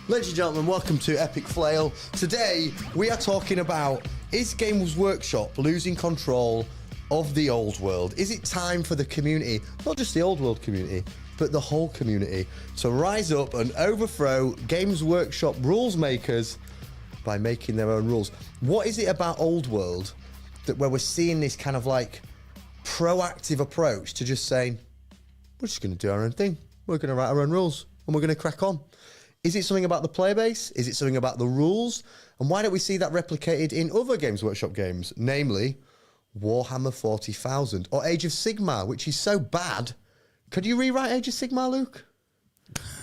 Ladies and gentlemen, welcome to Epic Flail. Today, we are talking about, is Games Workshop losing control of the old world? Is it time for the community, not just the old world community, but the whole community, to rise up and overthrow Games Workshop rules makers by making their own rules? What is it about old world that where we're seeing this kind of like proactive approach to just saying, we're just going to do our own thing. We're going to write our own rules and we're going to crack on. Is it something about the player base? Is it something about the rules? And why don't we see that replicated in other Games Workshop games, namely Warhammer 40,000 or Age of Sigmar, which is so bad. Could you rewrite Age of Sigmar, Luke?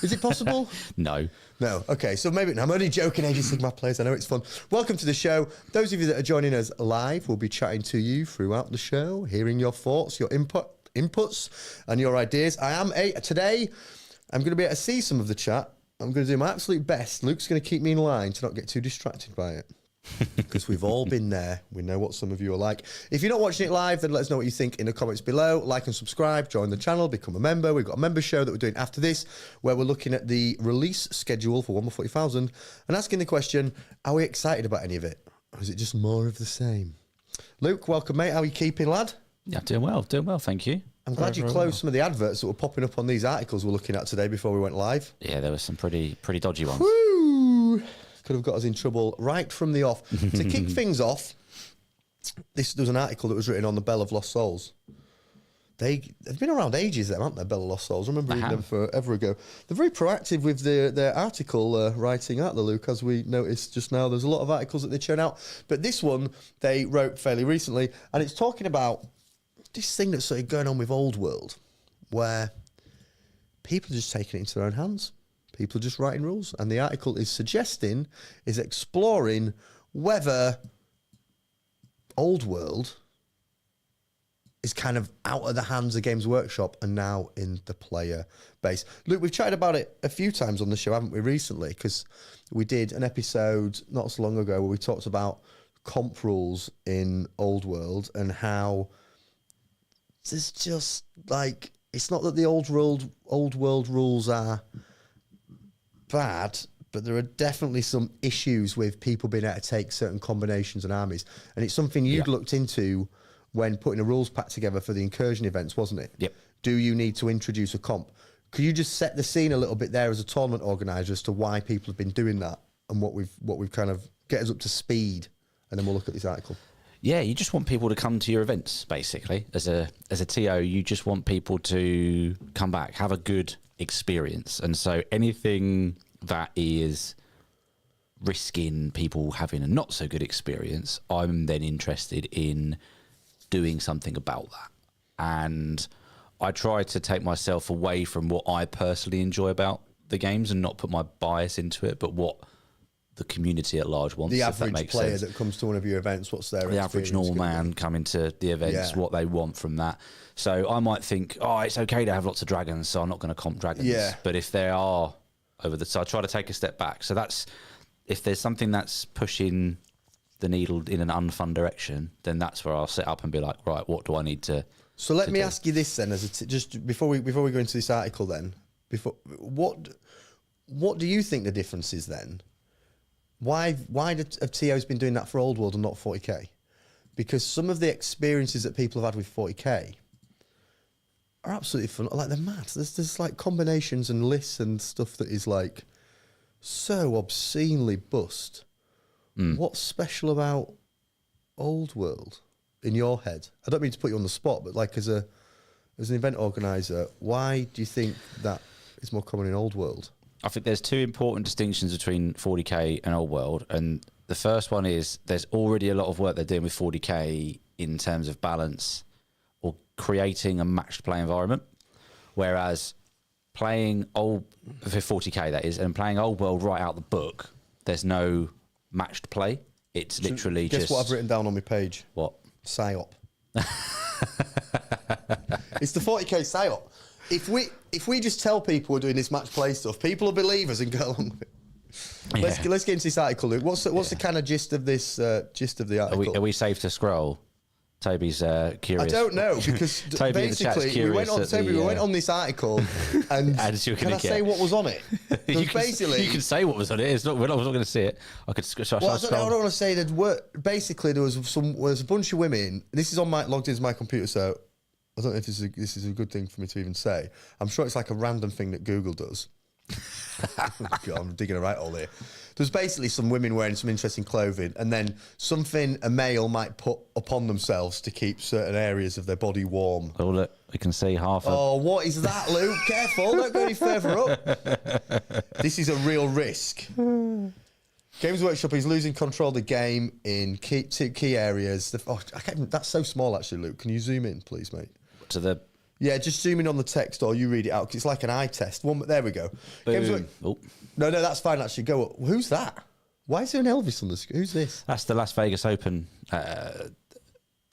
Is it possible? No. No. Okay, so maybe I'm only joking, Age of Sigmar players. I know it's fun. Welcome to the show. Those of you that are joining us live, we'll be chatting to you throughout the show, hearing your thoughts, your inputs, and your ideas. Today, I'm going to be able to see some of the chat. I'm going to do my absolute best. Luke's going to keep me in line to not get too distracted by it. Because we've all been there. We know what some of you are like. If you're not watching it live, then let us know what you think in the comments below. Like and subscribe, join the channel, become a member. We've got a member show that we're doing after this, where we're looking at the release schedule for Warhammer 40,000 and asking the question, are we excited about any of it? Or is it just more of the same? Luke, welcome, mate. How are you keeping, lad? Yeah, doing well, thank you. I'm glad you closed some of the adverts that were popping up on these articles we're looking at today before we went live. Yeah, there were some pretty dodgy ones. Woo! Could have got us in trouble right from the off. To kick things off, there was an article that was written on the Bell of Lost Souls. They've been around ages, them, haven't they, Bell of Lost Souls? I remember reading them forever ago. They're very proactive with their article writing, aren't they, Luke? As we noticed just now, there's a lot of articles that they churn out. But this one, they wrote fairly recently, and it's talking about this thing that's sort of going on with Old World, where people are just taking it into their own hands. People are just writing rules. And the article is exploring whether Old World is kind of out of the hands of Games Workshop and now in the player base. Luke, we've chatted about it a few times on the show, haven't we, recently? Because we did an episode not so long ago where we talked about comp rules in Old World and how there's just like, it's not that the old world rules are bad, but there are definitely some issues with people being able to take certain combinations and armies. And it's something you'd looked into when putting a rules pack together for the incursion events, wasn't it? Yep. Do you need to introduce a comp? Could you just set the scene a little bit there as a tournament organizer as to why people have been doing that and what we've kind of get us up to speed, and then we'll look at this article. Yeah, you just want people to come to your events, basically. As a TO, you just want people to come back, have a good experience. And so anything that is risking people having a not so good experience, I'm then interested in doing something about that. And I try to take myself away from what I personally enjoy about the games and not put my bias into it, but what the community at large wants. The if that average makes player sense. that comes to one of your events, what's their the average normal man coming to the events, what they want from that. So I might think, oh, it's okay to have lots of dragons, so I'm not going to comp dragons. Yeah. But if there are so I try to take a step back. So that's, if there's something that's pushing the needle in an unfun direction, then that's where I'll sit up and be like, right, what do I need to? So let me ask you this then, just before we go into this article, then, what do you think the difference is then? Why have TOs been doing that for Old World and not 40k? Because some of the experiences that people have had with 40k are absolutely fun. Like, they're mad. There's like combinations and lists and stuff that is like so obscenely bust. What's special about Old World in your head? I don't mean to put you on the spot, but like as an event organizer, why do you think that is more common in Old World? I think there's two important distinctions between 40k and Old World, and the first one is there's already a lot of work they're doing with 40k in terms of balance or creating a matched play environment, whereas playing for 40k that is, and playing Old World right out the book, there's no matched play. It's literally Guess what I've written down on my page? What? PSYOP. It's the 40k PSYOP. If we just tell people we're doing this match play stuff, people will believe us and go along with it. Let's get into this article, Luke. What's the kind of gist of this? Gist of the article? Are we safe to scroll? Toby's curious. I don't know because Toby in the chat's basically we went on curious at Toby, we went on this article and As you're can gonna I say get. what was on it? There was basically You can say what was on it. It's not. We're not going to see it. I could. well, I don't want to say that. Basically, there was a bunch of women. This is on my logged into my computer, so I don't know if this is a good thing for me to even say. I'm sure it's like a random thing that Google does. God, I'm digging a right hole here. There's basically some women wearing some interesting clothing, and then something a male might put upon themselves to keep certain areas of their body warm. Oh look, we can see half. Oh, what is that, Luke? Careful, don't go any further up. This is a real risk. Games Workshop is losing control of the game in two key areas. That's so small, actually, Luke. Can you zoom in, please, mate? To the. Yeah, just zoom in on the text or you read it out because it's like an eye test. There we go. Oh. No, that's fine, actually. Go up. Who's that? Why is there an Elvis on the screen? Who's this? That's the Las Vegas Open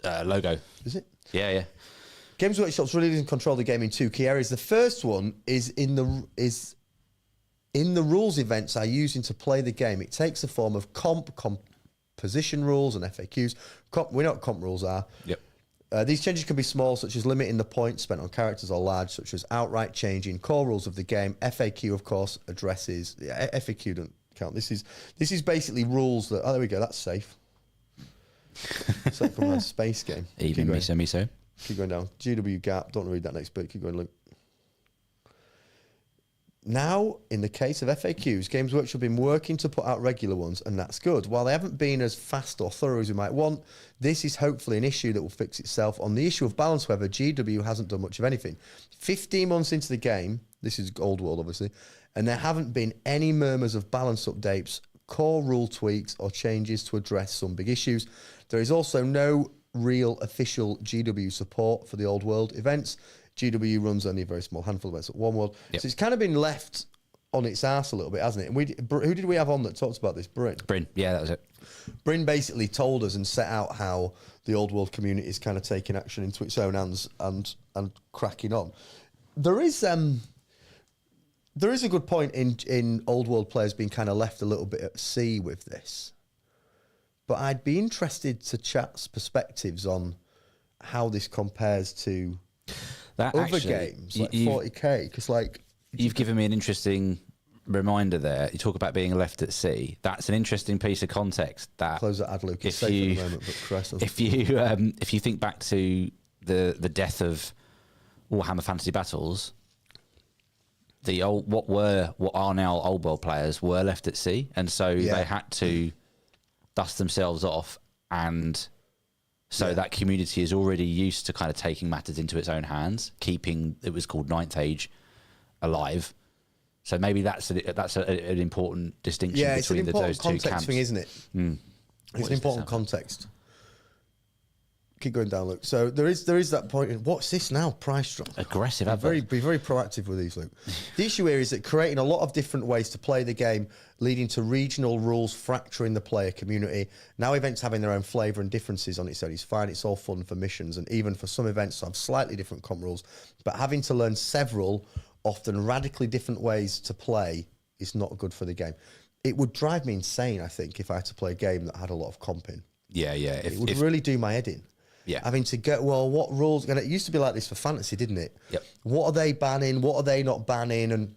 logo. Is it? Yeah. Games Workshop's really losing control of the game in two key areas. The first one is in the rules events are using to play the game. It takes the form of composition rules and FAQs. We know what comp rules are. Yep. These changes can be small, such as limiting the points spent on characters, or large, such as outright changing core rules of the game. FAQ, of course, addresses... FAQ don't count. This is basically rules that... Oh, there we go. That's safe. It's like from a space game. Even miso. Keep going down. GW gap. Don't read that next bit. Keep going, Luke. Now, in the case of FAQs, Games Workshop have been working to put out regular ones, and that's good. While they haven't been as fast or thorough as we might want, this is hopefully an issue that will fix itself. On the issue of balance, however, GW hasn't done much of anything. 15 months into the game, this is Old World, obviously, and there haven't been any murmurs of balance updates, core rule tweaks, or changes to address some big issues. There is also no real official GW support for the Old World events. GW runs only a very small handful of events at One World. Yep. So it's kind of been left on its arse a little bit, hasn't it? And who did we have on that talked about this? Bryn, yeah, that was it. Bryn basically told us and set out how the Old World community is kind of taking action into its own hands and cracking on. There is a good point in Old World players being kind of left a little bit at sea with this. But I'd be interested to chat's perspectives on how this compares to other games like 40k, because you've given me an interesting reminder there. You talk about being left at sea. That's an interesting piece of context. That close that ad, Luke. It's safe at the moment, but Christ, if you think back to the death of Warhammer Fantasy Battles, what are now Old World players were left at sea, and so they had to dust themselves off and. So that community is already used to kind of taking matters into its own hands, keeping it was called Ninth Age alive. So maybe that's an important distinction between those two camps. It's an important context thing, isn't it? It's an important context. Keep going down, Luke. So there is that point. What's this now? Price drop. Aggressive. Be very proactive with these, Luke. The issue here is that creating a lot of different ways to play the game, leading to regional rules fracturing the player community. Now events having their own flavour and differences on its own is fine. It's all fun for missions and even for some events to have slightly different comp rules. But having to learn several, often radically different ways to play is not good for the game. It would drive me insane, I think, if I had to play a game that had a lot of comping. Yeah. It would really do my head in. Yeah. Having to go, well, what rules? And it used to be like this for fantasy, didn't it? Yep. What are they banning? What are they not banning? And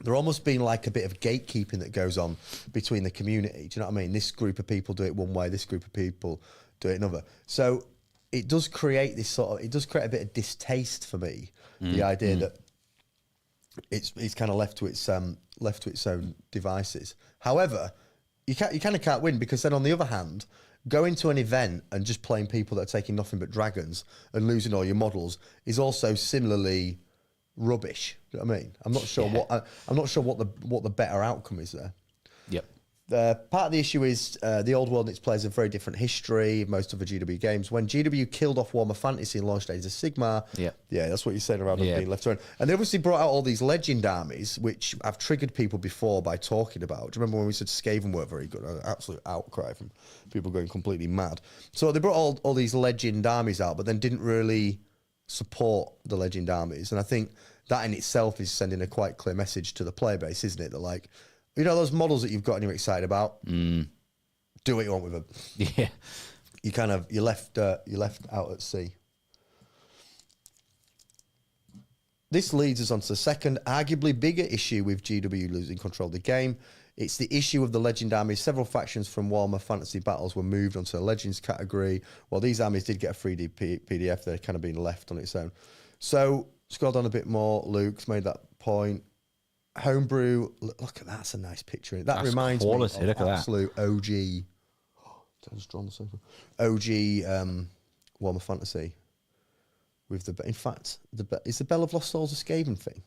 there almost been like a bit of gatekeeping that goes on between the community. Do you know what I mean? This group of people do it one way, this group of people do it another. So it does create this it does create a bit of distaste for me. The idea that it's kind of left to its own devices. However, you kind of can't win, because then on the other hand, going to an event and just playing people that are taking nothing but dragons and losing all your models is also similarly rubbish. Do you know what I mean? I'm not sure what the better outcome is there. Yep. Part of the issue is the Old World and its players have a very different history. Most of the GW games, when GW killed off Warhammer Fantasy and launched Age of Sigmar, yeah, that's what you're saying around them being left around. And they obviously brought out all these legend armies, which I've triggered people before by talking about. Do you remember when we said Skaven weren't very good? An absolute outcry from people going completely mad. So they brought all these legend armies out, but then didn't really support the legend armies. And I think that in itself is sending a quite clear message to the player base, isn't it? That like, you know, those models that you've got and you're excited about, do what you want with them. Yeah. you're left out at sea. This leads us on to the second, arguably bigger issue with GW losing control of the game. It's the issue of the legend armies. Several factions from Warhammer Fantasy Battles were moved onto the Legends category. While these armies did get a 3D PDF, they're kind of being left on its own. So, scroll down a bit more. Luke's made that point. Homebrew, look at that. That's a nice picture. That reminds me of look at absolute that. OG. OG Warhammer Fantasy. With in fact, is the Bell of Lost Souls a Skaven thing?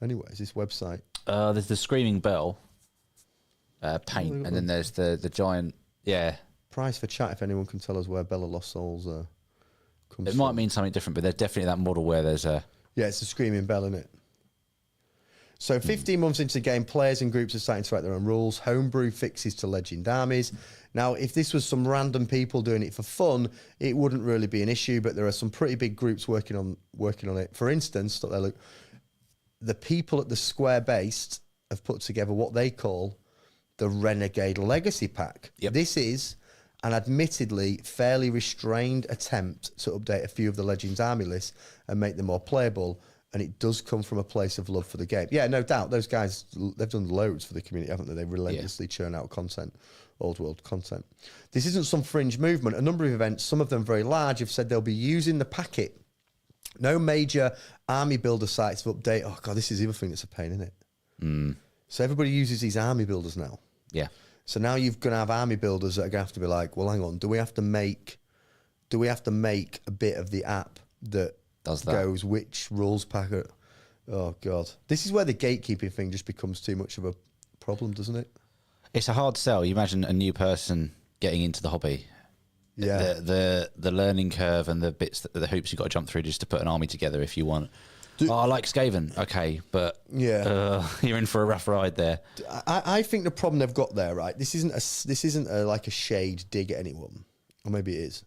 Anyways, this website. There's the Screaming Bell paint, and then there's the giant. Yeah. Prize for chat if anyone can tell us where Bell of Lost Souls comes It from. might mean something different, but there's definitely that model where there's a. Yeah, it's a Screaming Bell, isn't it? So 15 months into the game, players and groups are starting to write their own rules. Homebrew fixes to legend armies. Now, if this was some random people doing it for fun, it wouldn't really be an issue, but there are some pretty big groups working on it. For instance, stop there, Luke. The people at the Square Based have put together what they call the Renegade Legacy Pack. Yep. This is an admittedly fairly restrained attempt to update a few of the Legends army lists and make them more playable, and it does come from a place of love for the game. Yeah, no doubt. Those guys, they've done loads for the community, haven't they? They relentlessly churn out content, old world content. This isn't some fringe movement. A number of events, some of them very large, have said they'll be using the packet. No major army builder sites for update. Oh, God, this is the other thing that's a pain, isn't it? So everybody uses these army builders now. Yeah. So now you're going to have army builders that are going to have to be like, well, hang on, do we have to make a bit of the app that Does that. goes which rules packet? Oh, God. This is where the gatekeeping thing just becomes too much of a problem, doesn't it? It's a hard sell. You imagine a new person getting into the hobby. Yeah. The learning curve and the bits, the hoops you've got to jump through just to put an army together if you want. I like Skaven. Okay, but you're in for a rough ride there. I think the problem they've got there, right? This isn't like a shade dig at anyone, or maybe it is.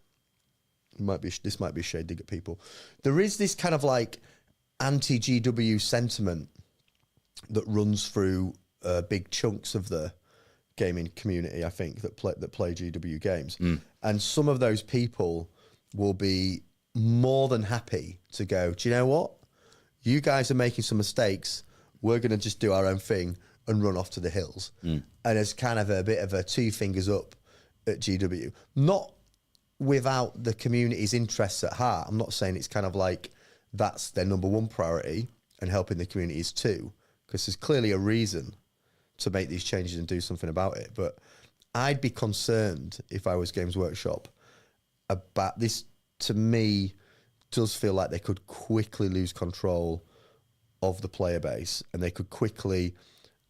This might be a shade dig at people. There is this kind of like anti-GW sentiment that runs through big chunks of the gaming community, I think, that play GW games, and some of those people will be more than happy to go, do you know what? You guys are making some mistakes. We're going to just do our own thing and run off to the hills. And it's kind of a bit of a two fingers up at GW. Not without the community's interests at heart. I'm not saying it's kind of like that's their number one priority, and helping the community is too, because there's clearly a reason to make these changes and do something about it. But I'd be concerned if I was Games Workshop about this. To me, does feel like they could quickly lose control of the player base, and they could quickly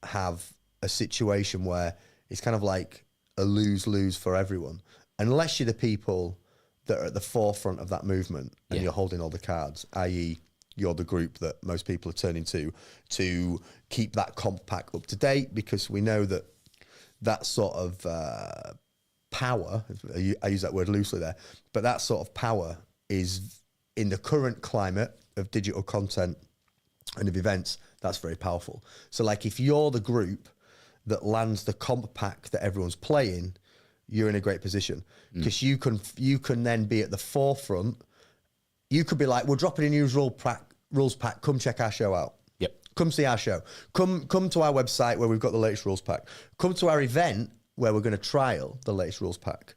have a situation where it's kind of like a lose-lose for everyone, unless you're the people that are at the forefront of that movement and you're holding all the cards, i.e. you're the group that most people are turning to keep that comp pack up to date, because we know that that sort of power, I use that word loosely there, but that sort of power is, in the current climate of digital content and of events, that's very powerful. So like if you're the group that lands the comp pack that everyone's playing, you're in a great position, because you can then be at the forefront. You could be like, we're dropping a new rules pack, come check our show out. Yep. Come see our show. Come to our website where we've got the latest rules pack. Come to our event where we're going to trial the latest rules pack.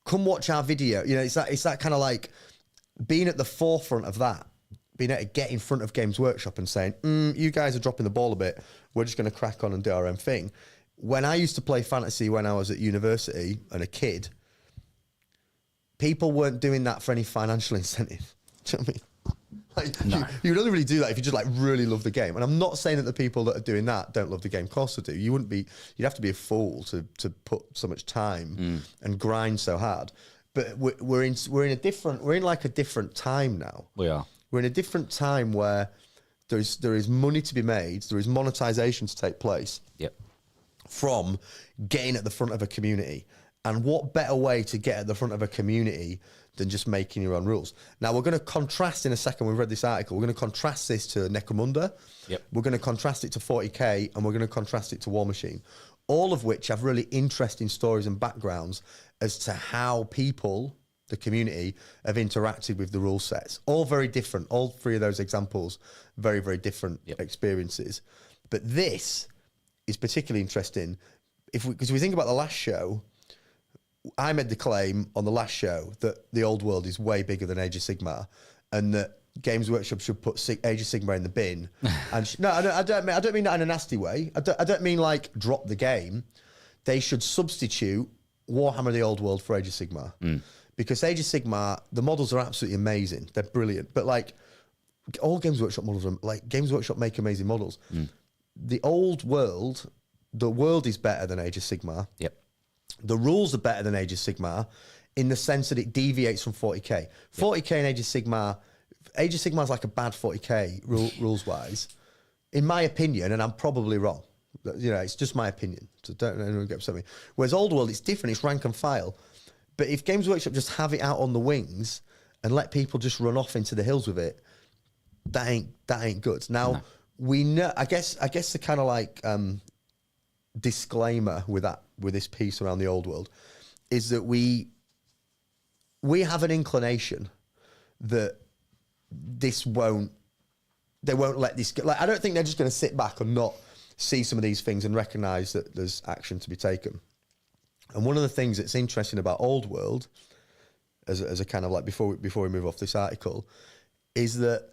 Come watch our video. You know, it's that kind of like being at the forefront of that, being able to get in front of Games Workshop and saying, you guys are dropping the ball a bit. We're just going to crack on and do our own thing. When I used to play fantasy when I was at university and a kid, people weren't doing that for any financial incentive. Do you know what I mean? Like, No. you would only really do that if you just like really love the game. And I'm not saying that the people that are doing that don't love the game. Of course they do. You'd have to be a fool to put so much time and grind so hard. But we're in like a different time now. We are. We're in a different time where there is money to be made. There is monetization to take place. Yep. From getting at the front of a community. And what better way to get at the front of a community than just making your own rules? Now, we're going to contrast in a second. We've read this article. We're going to contrast this to Necromunda. Yep. We're going to contrast it to 40K, and we're going to contrast it to War Machine, all of which have really interesting stories and backgrounds. as to how people, the community, have interacted with the rule sets. All very different. All three of those examples, very, very different experiences. But this is particularly interesting because we think about the last show. I made the claim on the last show that the old world is way bigger than Age of Sigmar, and that Games Workshop should put Age of Sigmar in the bin. And no, I don't mean that in a nasty way. I don't mean like drop the game. They should substitute Warhammer the Old World for Age of Sigmar. Because Age of Sigmar, the models are absolutely amazing. They're brilliant. But like all Games Workshop models are like Games Workshop make amazing models. The old world, the world is better than Age of Sigmar. Yep. The rules are better than Age of Sigmar in the sense that it deviates from 40k. 40k and Age of Sigmar is like a bad 40k rules wise, in my opinion, and I'm probably wrong. You know, it's just my opinion. So don't anyone get upset with me. Whereas Old World, it's different. It's rank and file. But if Games Workshop just have it out on the wings and let people just run off into the hills with it, that ain't good. Now we know. I guess the kind of like disclaimer with this piece around the Old World is that we have an inclination that they won't let this go. Like, I don't think they're just going to sit back and not see some of these things and recognise that there's action to be taken. And one of the things that's interesting about Old World, as a kind of like before we move off this article, is that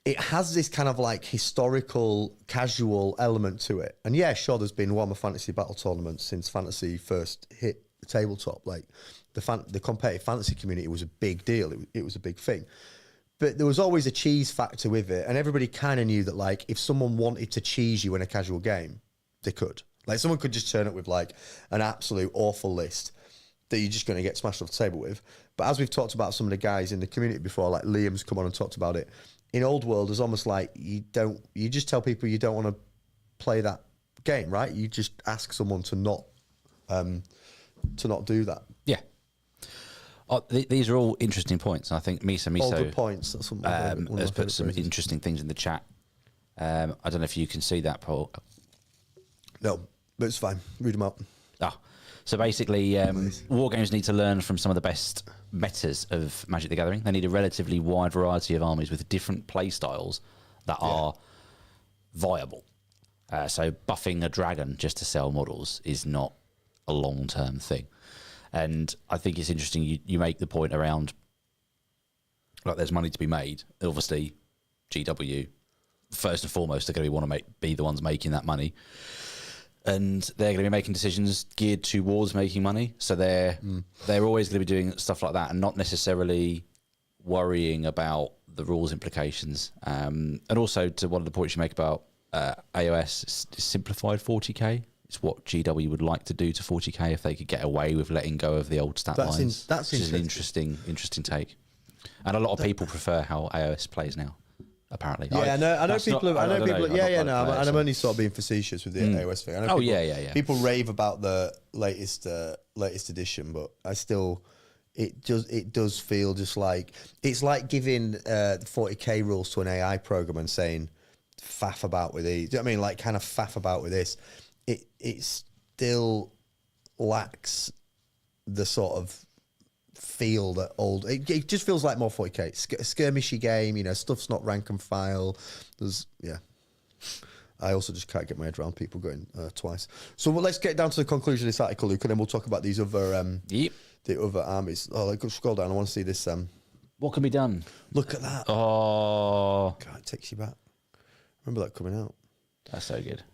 it has this kind of like historical, casual element to it. And yeah, sure, there's been Warhammer Fantasy Battle tournaments since Fantasy first hit the tabletop. Like the competitive fantasy community was a big deal. It was a big thing. But there was always a cheese factor with it. And everybody kind of knew that like if someone wanted to cheese you in a casual game, they could. Like someone could just turn up with like an absolute awful list that you're just going to get smashed off the table with. But as we've talked about some of the guys in the community before, like Liam's come on and talked about it, in Old World, it's almost like you just tell people you don't want to play that game, right? You just ask someone to not do that. Yeah. These are all interesting points. I think Miso all good points. That's one has put some interesting things in the chat. I don't know if you can see that, Paul. No, but it's fine. Read them out. So basically, war games need to learn from some of the best metas of Magic the Gathering. They need a relatively wide variety of armies with different play styles that are viable. So buffing a dragon just to sell models is not a long-term thing. And I think it's interesting you make the point around, like, there's money to be made. Obviously, GW, first and foremost, are going to be the ones making that money. And they're going to be making decisions geared towards making money. So they're always going to be doing stuff like that and not necessarily worrying about the rules implications. And also to one of the points you make about AOS, simplified 40k. It's what GW would like to do to 40k if they could get away with letting go of the old stat lines. That's an interesting take. And a lot of people prefer how AOS plays now. Apparently, I know people. And I'm only sort of being facetious with the AOS thing. I know people rave about the latest edition, but it does feel just like it's like giving 40k rules to an AI program and saying faff about with these. Do you know what I mean? Like kind of faff about with this. It still lacks the sort of feel that old. It just feels like more 40k skirmishy game. You know, stuff's not rank and file. I also just can't get my head around people going twice. So let's get down to the conclusion of this article, Luke, and then we'll talk about these other the other armies. Oh, let's scroll down. I want to see this. What can be done? Look at that. Oh, God, it takes you back. Remember that coming out. That's so good.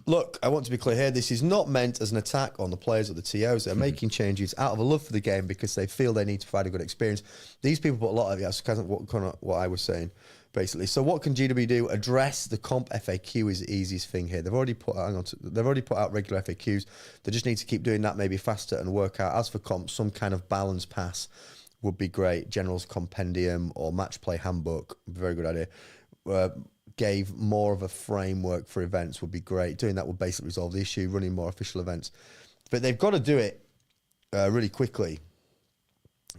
Look, I want to be clear here. This is not meant as an attack on the players or the TOs. They're making changes out of a love for the game because they feel they need to provide a good experience. These people put a lot of it. That's kind of what I was saying, basically. So what can GW do? Address the comp FAQ is the easiest thing here. They've already put out regular FAQs. They just need to keep doing that, maybe faster, and work out. As for comp, some kind of balance pass would be great. General's Compendium or Match Play Handbook, very good idea. Gave more of a framework for events would be great. Doing that would basically resolve the issue, running more official events. But they've got to do it really quickly,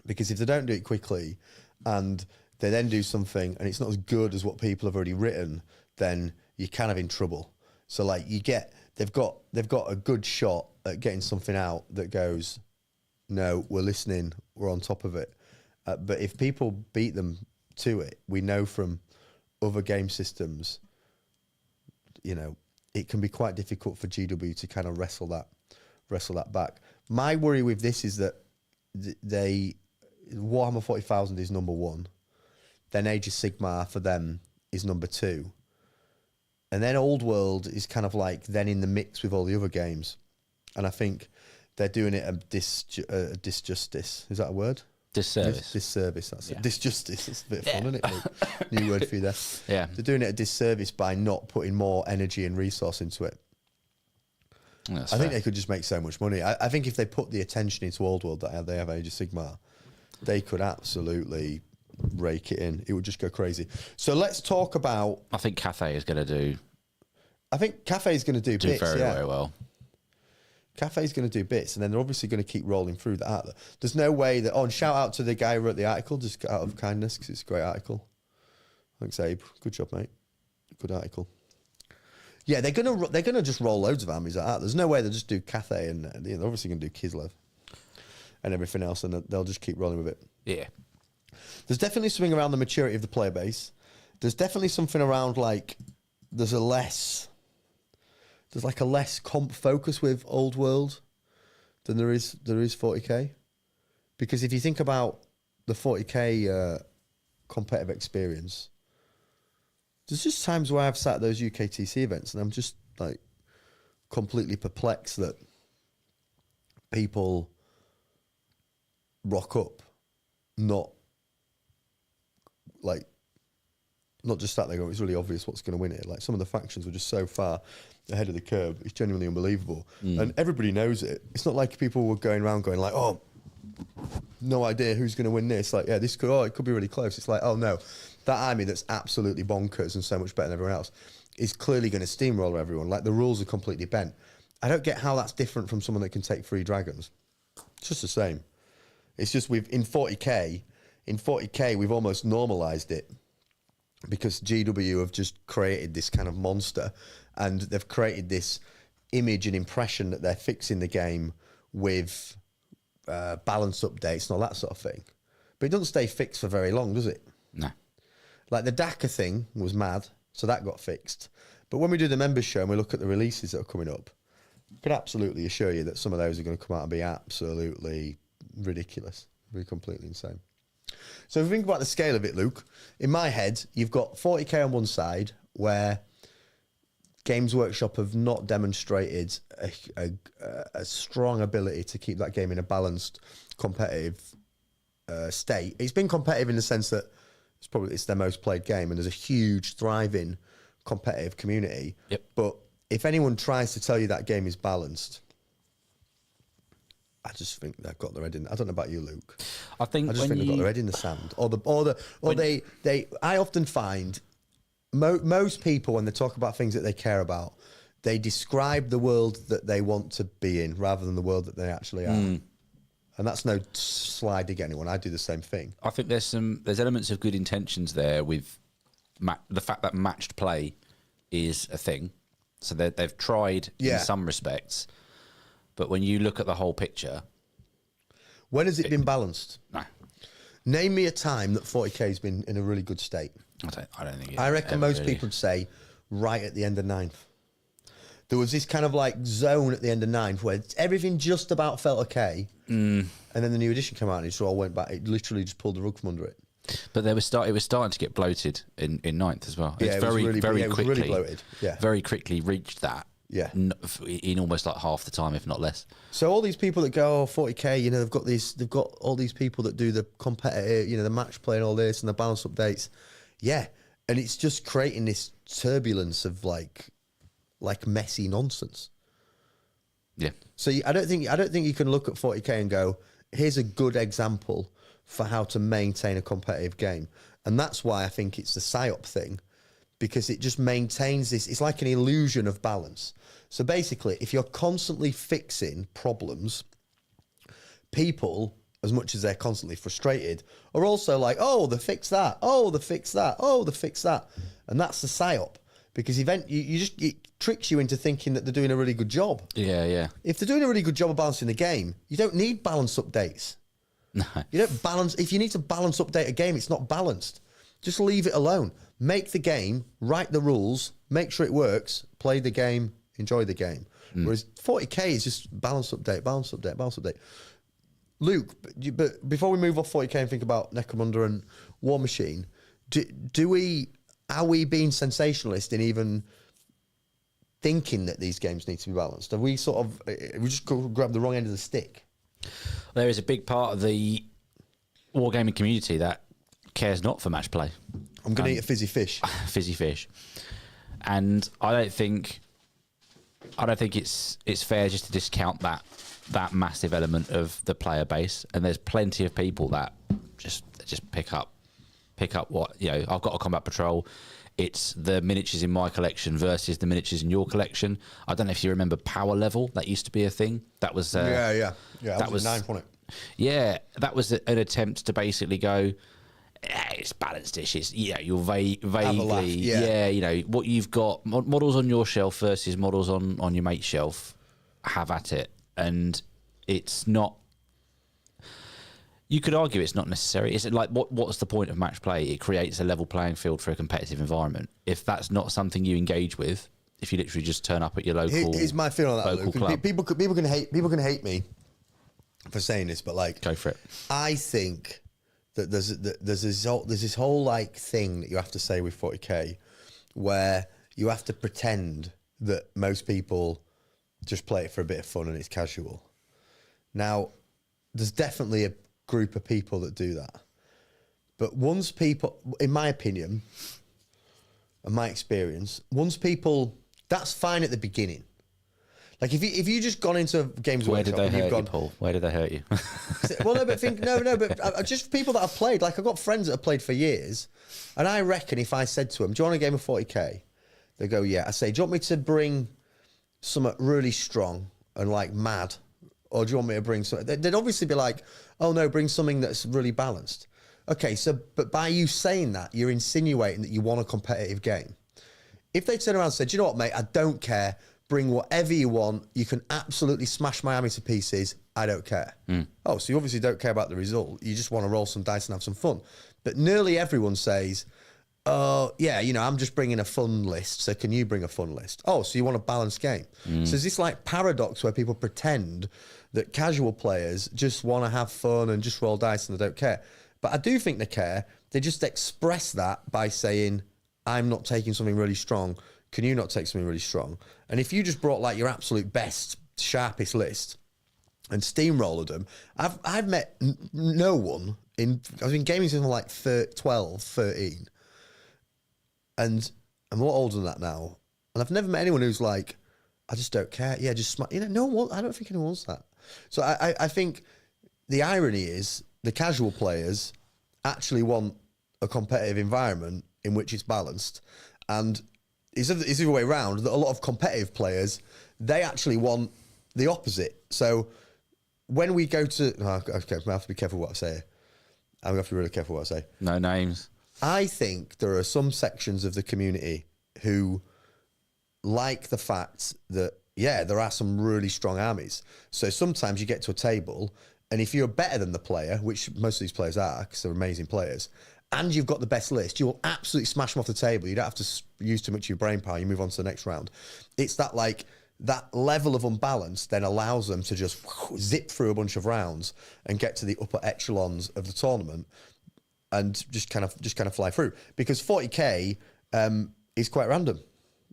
because if they don't do it quickly and they then do something and it's not as good as what people have already written, then you're kind of in trouble. So like you get they've got a good shot at getting something out that goes, no, we're listening, we're on top of it. But if people beat them to it, we know from other game systems, you know, it can be quite difficult for GW to kind of wrestle that back. My worry with this is that Warhammer 40,000 is number one, then Age of Sigmar for them is number two, and then Old World is kind of like then in the mix with all the other games, and I think they're doing it a disjustice. Is that a word? Disservice. Disservice. That's it. Disjustice. That's a bit of fun, isn't it? Luke? New word for you there. Yeah. They're doing it a disservice by not putting more energy and resource into it. That's I think fair. they could just make so much money. I think if they put the attention into Old World that they have Age of Sigmar, they could absolutely rake it in. It would just go crazy. So let's talk about. I think Cathay is going to do I think Cafe's going to do bits. very, Yeah. very well. Cafe's going to do bits, and then they're obviously going to keep rolling through that. There's no way that. Oh, and shout out to the guy who wrote the article, just out of kindness, because it's a great article. Thanks, Abe. Good job, mate. Good article. Yeah, they're gonna just roll loads of armies like that. There's no way they'll just do Cathay, and they're obviously going to do Kislev and everything else, and they'll just keep rolling with it. Yeah. There's definitely something around the maturity of the player base. There's definitely something around like there's like a less comp focus with Old World than there is 40k. Because if you think about the 40k competitive experience, there's just times where I've sat at those UKTC events and I'm just like completely perplexed that people rock up, not just sat there going, it's really obvious what's going to win it. Like some of the factions were just so far ahead of the curve. It's genuinely unbelievable. And everybody knows it. It's not like people were going around going like, oh, no idea who's going to win this. Like, yeah, it could be really close. It's like, oh no, that army that's absolutely bonkers and so much better than everyone else is clearly going to steamroller everyone. Like the rules are completely bent. I don't get how that's different from someone that can take 3 dragons. It's just the same. It's just in 40k, we've almost normalized it because GW have just created this kind of monster and they've created this image and impression that they're fixing the game with balance updates and all that sort of thing. But it doesn't stay fixed for very long, does it? No. Like the DACA thing was mad, so that got fixed. But when we do the members show and we look at the releases that are coming up, I can absolutely assure you that some of those are going to come out and be absolutely ridiculous. Be completely insane. So if you think about the scale of it, Luke, in my head, you've got 40k on one side where Games Workshop have not demonstrated a strong ability to keep that game in a balanced, competitive state. It's been competitive in the sense that it's their most played game and there's a huge, thriving, competitive community. Yep. But if anyone tries to tell you that game is balanced, I just think they've got their head in. I don't know about you, Luke. I think they've got their head in the sand. I often find most people when they talk about things that they care about, they describe the world that they want to be in rather than the world that they actually are. And that's no slide to anyone. I do the same thing. I think there's elements of good intentions there with the fact that matched play is a thing. So they've tried in some respects. But when you look at the whole picture... When has it been balanced? No. Name me a time that 40k has been in a really good state. I don't think. I reckon most people would say right at the end of 9th. There was this kind of like zone at the end of 9th where everything just about felt okay. And then the new edition came out and it just all went back. It literally just pulled the rug from under it. But it was starting to get bloated in 9th as well. Yeah, It's very quickly, really bloated. Yeah. Very quickly reached that. Yeah. In almost like half the time, if not less. So all these people that go, 40k, they've got all these people that do the competitive, the match play and all this and the balance updates. Yeah. And it's just creating this turbulence of like messy nonsense. Yeah. So I don't think you can look at 40k and go, here's a good example for how to maintain a competitive game. And that's why I think it's the PSYOP thing, because it just maintains this. It's like an illusion of balance. So basically, if you're constantly fixing problems, people, as much as they're constantly frustrated, are also like, oh, they fixed that. Oh, they fixed that. Oh, they fixed that. And that's the PSYOP. because it tricks you into thinking that they're doing a really good job. Yeah. If they're doing a really good job of balancing the game, you don't need balance updates. No. You don't balance. If you need to balance update a game, it's not balanced. Just leave it alone. Make the game, write the rules, make sure it works, play the game, enjoy the game. Whereas 40k is just balance update, balance update, balance update. Luke, but before we move off 40k and think about Necromunda and War Machine, are we being sensationalist in even thinking that these games need to be balanced? Are we we just grab the wrong end of the stick? There is a big part of the wargaming community that cares not for match play. I'm going to eat a fizzy fish. Fizzy fish. And I don't think it's fair just to discount that massive element of the player base. And there's plenty of people that just pick up what, I've got a combat patrol. It's the miniatures in my collection versus the miniatures in your collection. I don't know if you remember Power Level. That used to be a thing. That was yeah. That was 9, wasn't it? Yeah, that was an attempt to basically go, it's balanced dishes. You're vaguely, what you've got, models on your shelf versus models on your mate's shelf, have at it. And it's not, you could argue it's not necessary. Is it like, what's the point of match play? It creates a level playing field for a competitive environment. If that's not something you engage with, if you literally just turn up at your local, here's my feeling on that, Luke. Club. People can hate me for saying this, but like, go for it. I think that there's this whole like thing that you have to say with 40k, where you have to pretend that most people just play it for a bit of fun and it's casual. Now, there's definitely a group of people that do that, but once people, in my opinion and my experience, that's fine at the beginning. Like if you just gone into Games Where Workshop, did they hurt you, Paul? Where did they hurt you? Well, no, but just people that have played. Like I've got friends that have played for years, and I reckon if I said to them, "Do you want a game of 40k?" They go, "Yeah." I say, "Do you want me to bring something really strong and like mad, or do you want me to bring something?" They'd obviously be like, "Oh no, bring something that's really balanced." Okay, so but by you saying that, you're insinuating that you want a competitive game. If they turn around and say, "Do you know what, mate? I don't care. Bring whatever you want. You can absolutely smash my army to pieces. I don't care." Oh, so you obviously don't care about the result. You just want to roll some dice and have some fun. But nearly everyone says, "Oh, yeah, I'm just bringing a fun list. So can you bring a fun list?" Oh, so you want a balanced game. So there's this like paradox where people pretend that casual players just want to have fun and just roll dice and they don't care. But I do think they care. They just express that by saying, "I'm not taking something really strong. Can you not take something really strong?" And if you just brought like your absolute best, sharpest list and steamrolled them, I've met no one I've been gaming since I'm like 12, 13. And I'm a lot older than that now. And I've never met anyone who's like, "I just don't care." Yeah, just smart. No one, I don't think anyone wants that. So I think the irony is the casual players actually want a competitive environment in which it's balanced. And it's the other way around, that a lot of competitive players, they actually want the opposite. So when we go to... okay, I have to be careful what I say. I'm going to have to be really careful what I say. No names. I think there are some sections of the community who like the fact that, yeah, there are some really strong armies. So sometimes you get to a table, and if you're better than the player, which most of these players are, because they're amazing players, and you've got the best list, you'll absolutely smash them off the table. You don't have to use too much of your brain power. You move on to the next round. It's that that level of unbalance then allows them to just zip through a bunch of rounds and get to the upper echelons of the tournament and just kind of fly through. Because 40k is quite random.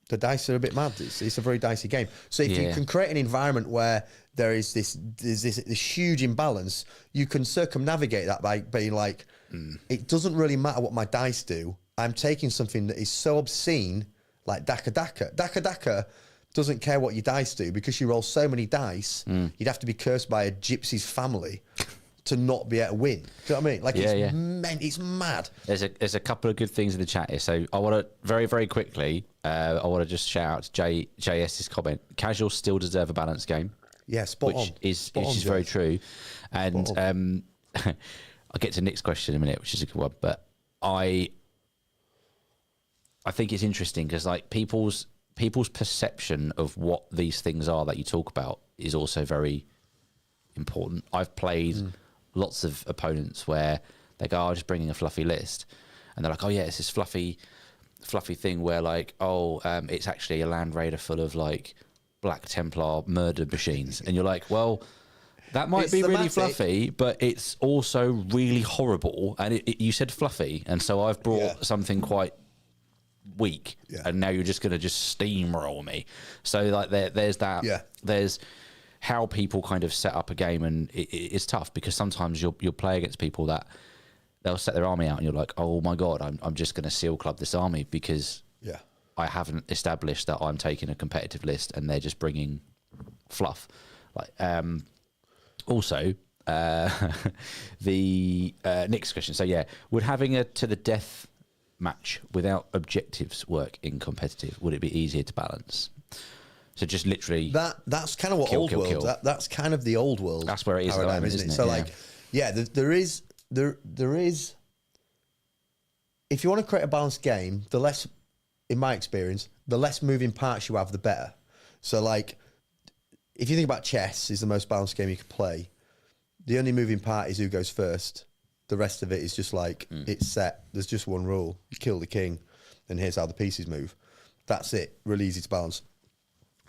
The dice are a bit mad. It's a very dicey game. So if you can create an environment where there's this huge imbalance, you can circumnavigate that by being like, it doesn't really matter what my dice do. I'm taking something that is so obscene, like Daka Daka. Daka Daka doesn't care what your dice do, because you roll so many dice, you'd have to be cursed by a gypsy's family to not be able to win. Do you know what I mean? Like, it's mad. There's a couple of good things in the chat here. So I want to very, very quickly, I want to just shout out to JS's comment. Casuals still deserve a balanced game. Yeah, spot on. Which is very true. And I'll get to Nick's question in a minute, which is a good one. But I I think it's interesting because like people's perception of what these things are that you talk about is also very important. I've played lots of opponents where they go, "I'm just bringing a fluffy list," and they're like, "Oh yeah, it's this fluffy thing where like, it's actually a Land Raider full of like Black Templar murder machines," and you're like, "Well, that might be really fluffy, but it's also really horrible." And you said fluffy, and so I've brought something quite weak, and now you're just going to just steamroll me. So like there's that. Yeah. There's how people kind of set up a game, and it's tough because sometimes you'll play against people that they'll set their army out, and you're like, "Oh my god, I'm just going to seal club this army because I haven't established that I'm taking a competitive list, and they're just bringing fluff." Like also. The next question. So yeah, would having a to the death match without objectives work in competitive? Would it be easier to balance? So just literally that's kind of what old world. That's kind of the old world. That's where it is, paradigm, isn't it? So like, there is. If you want to create a balanced game, the less, in my experience, the less moving parts you have, the better. So like, if you think about chess, is the most balanced game you can play. The only moving part is who goes first. The rest of it is just like, it's set. There's just one rule. You kill the king, and here's how the pieces move. That's it. Really easy to balance.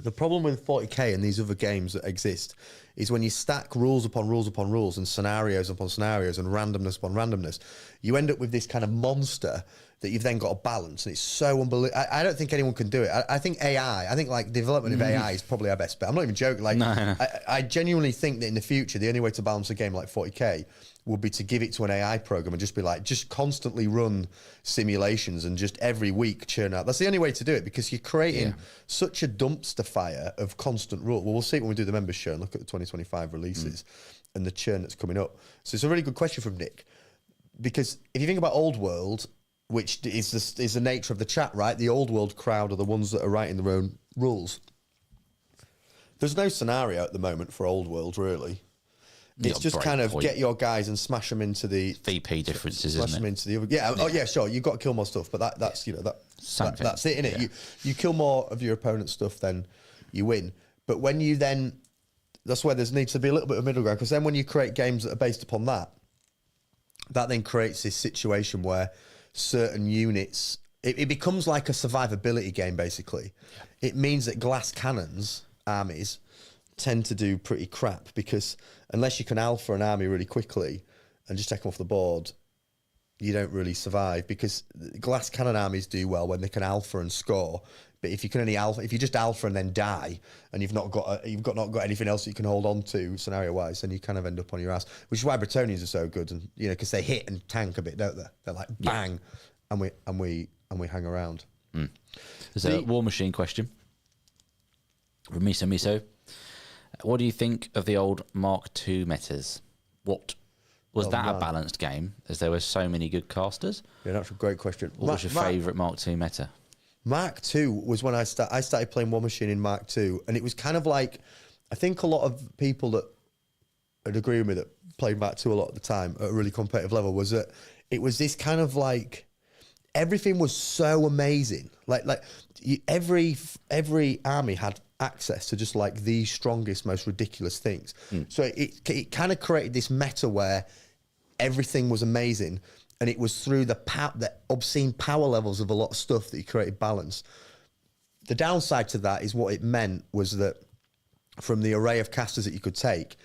The problem with 40k and these other games that exist is when you stack rules upon rules upon rules and scenarios upon scenarios and randomness upon randomness, you end up with this kind of monster that you've then got to balance. And it's so unbelievable. I don't think anyone can do it. I think AI, I think like development of AI is probably our best bet. I'm not even joking. Like, no. I genuinely think that in the future, the only way to balance a game like 40k would be to give it to an AI program and just be like, just constantly run simulations and just every week churn out. That's the only way to do it, because you're creating such a dumpster fire of constant rule. Well, we'll see it when we do the members show and look at the 2025 releases and the churn that's coming up. So it's a really good question from Nick, because if you think about old world, which is the nature of the chat, right? The old world crowd are the ones that are writing their own rules. There's no scenario at the moment for old world, really. It's just kind of get your guys and smash them into the VP differences, smash them into the other. Yeah, oh yeah, sure. You've got to kill more stuff, but that's that's it, innit? Yeah. You kill more of your opponent's stuff, then you win. But when you then, that's where there needs to be a little bit of middle ground, because then when you create games that are based upon that then creates this situation where certain units, it becomes like a survivability game, basically. It means that glass cannons armies tend to do pretty crap, because unless you can alpha an army really quickly and just take them off the board, you don't really survive, because glass cannon armies do well when they can alpha and score. But if you can only alpha, if you just alpha and then die, and you've not got anything else that you can hold on to scenario wise, then you kind of end up on your ass. Which is why Bretonians are so good, and because they hit and tank a bit, don't they? They're like bang, and we hang around. There's a War Machine question from Miso. What do you think of the old Mark II metas? What was that a balanced game, as there were so many good casters? Yeah, that's a great question. What was your favourite Mark II meta? Mark II was when I started playing War Machine in Mark II, and it was kind of like, I think a lot of people that would agree with me that played Mark II a lot of the time at a really competitive level, was that it was this kind of like, everything was so amazing. Every army had access to just like the strongest, most ridiculous things. So it kind of created this meta where everything was amazing, and it was through the obscene power levels of a lot of stuff that you created balance. The downside to that is what it meant was that from the array of casters that you could take,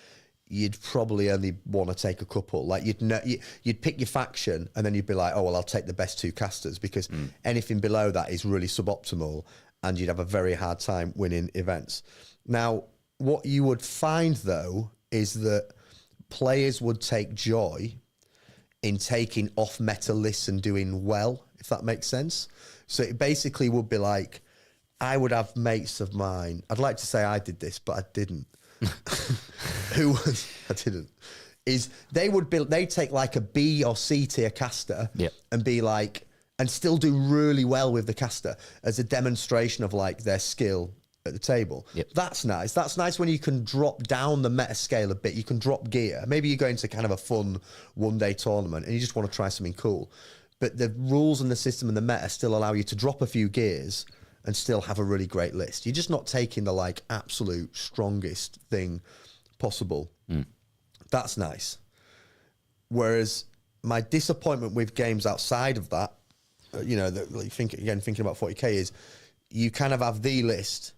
you'd probably only want to take a couple. Like you'd pick your faction, and then you'd be like, oh well, I'll take the best two casters, because anything below that is really suboptimal, and you'd have a very hard time winning events. Now, what you would find though is that players would take joy in taking off meta lists and doing well, if that makes sense. So it basically would be like, I would have mates of mine. I'd like to say I did this, but I didn't. I didn't. They'd take like a B or C tier caster and be like, and still do really well with the caster as a demonstration of like their skill at the table. That's nice. That's nice when you can drop down the meta scale a bit. You can drop gear. Maybe you're going to kind of a fun one-day tournament and you just want to try something cool. but the rules and the system and the meta still allow you to drop a few gears and still have a really great list. You're just not taking the like absolute strongest thing possible. That's nice. Whereas my disappointment with games outside of that, like thinking about 40k is you kind of have the list.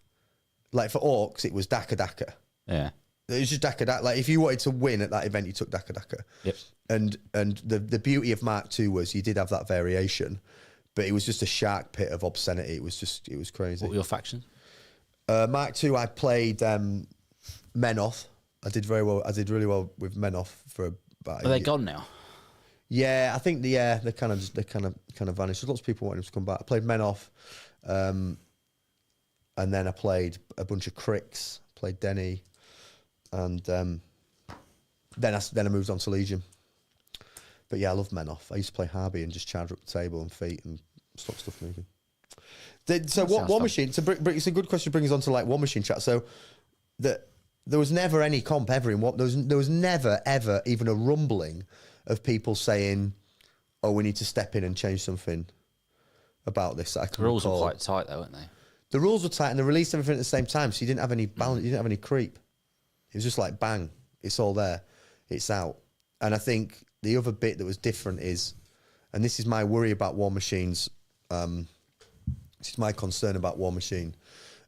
Like for orcs, it was Daka Daka. Yeah. It was just Daka Daka. Like if you wanted to win at that event, you took Daka Daka. Yep. And the beauty of Mark II was you did have that variation, but it was just a shark pit of obscenity. It was crazy. What were your factions? Mark II, I played Menoth. I did very well. I did really well with Menoth for about. Are they gone now? Yeah, I think they kind of vanished. There's lots of people wanting them to come back. I played Menoth, and then I played a bunch of Cricks. Played Denny, and then I moved on to Legion. But yeah, I love Menoth. I used to play Harby and just charge up the table and feet and stop stuff moving. So what War Machine? It's a good question. To bring us on to like War Machine chat. So there was never any comp ever in what there was never ever even a rumbling of people saying, "Oh, we need to step in and change something about this." The rules were quite tight, though, weren't they? The rules were tight, and they released everything at the same time, so you didn't have any balance. You didn't have any creep. It was just like bang, it's all there, it's out. And I think the other bit that was different is, and this is my worry about War Machines. This is my concern about War Machine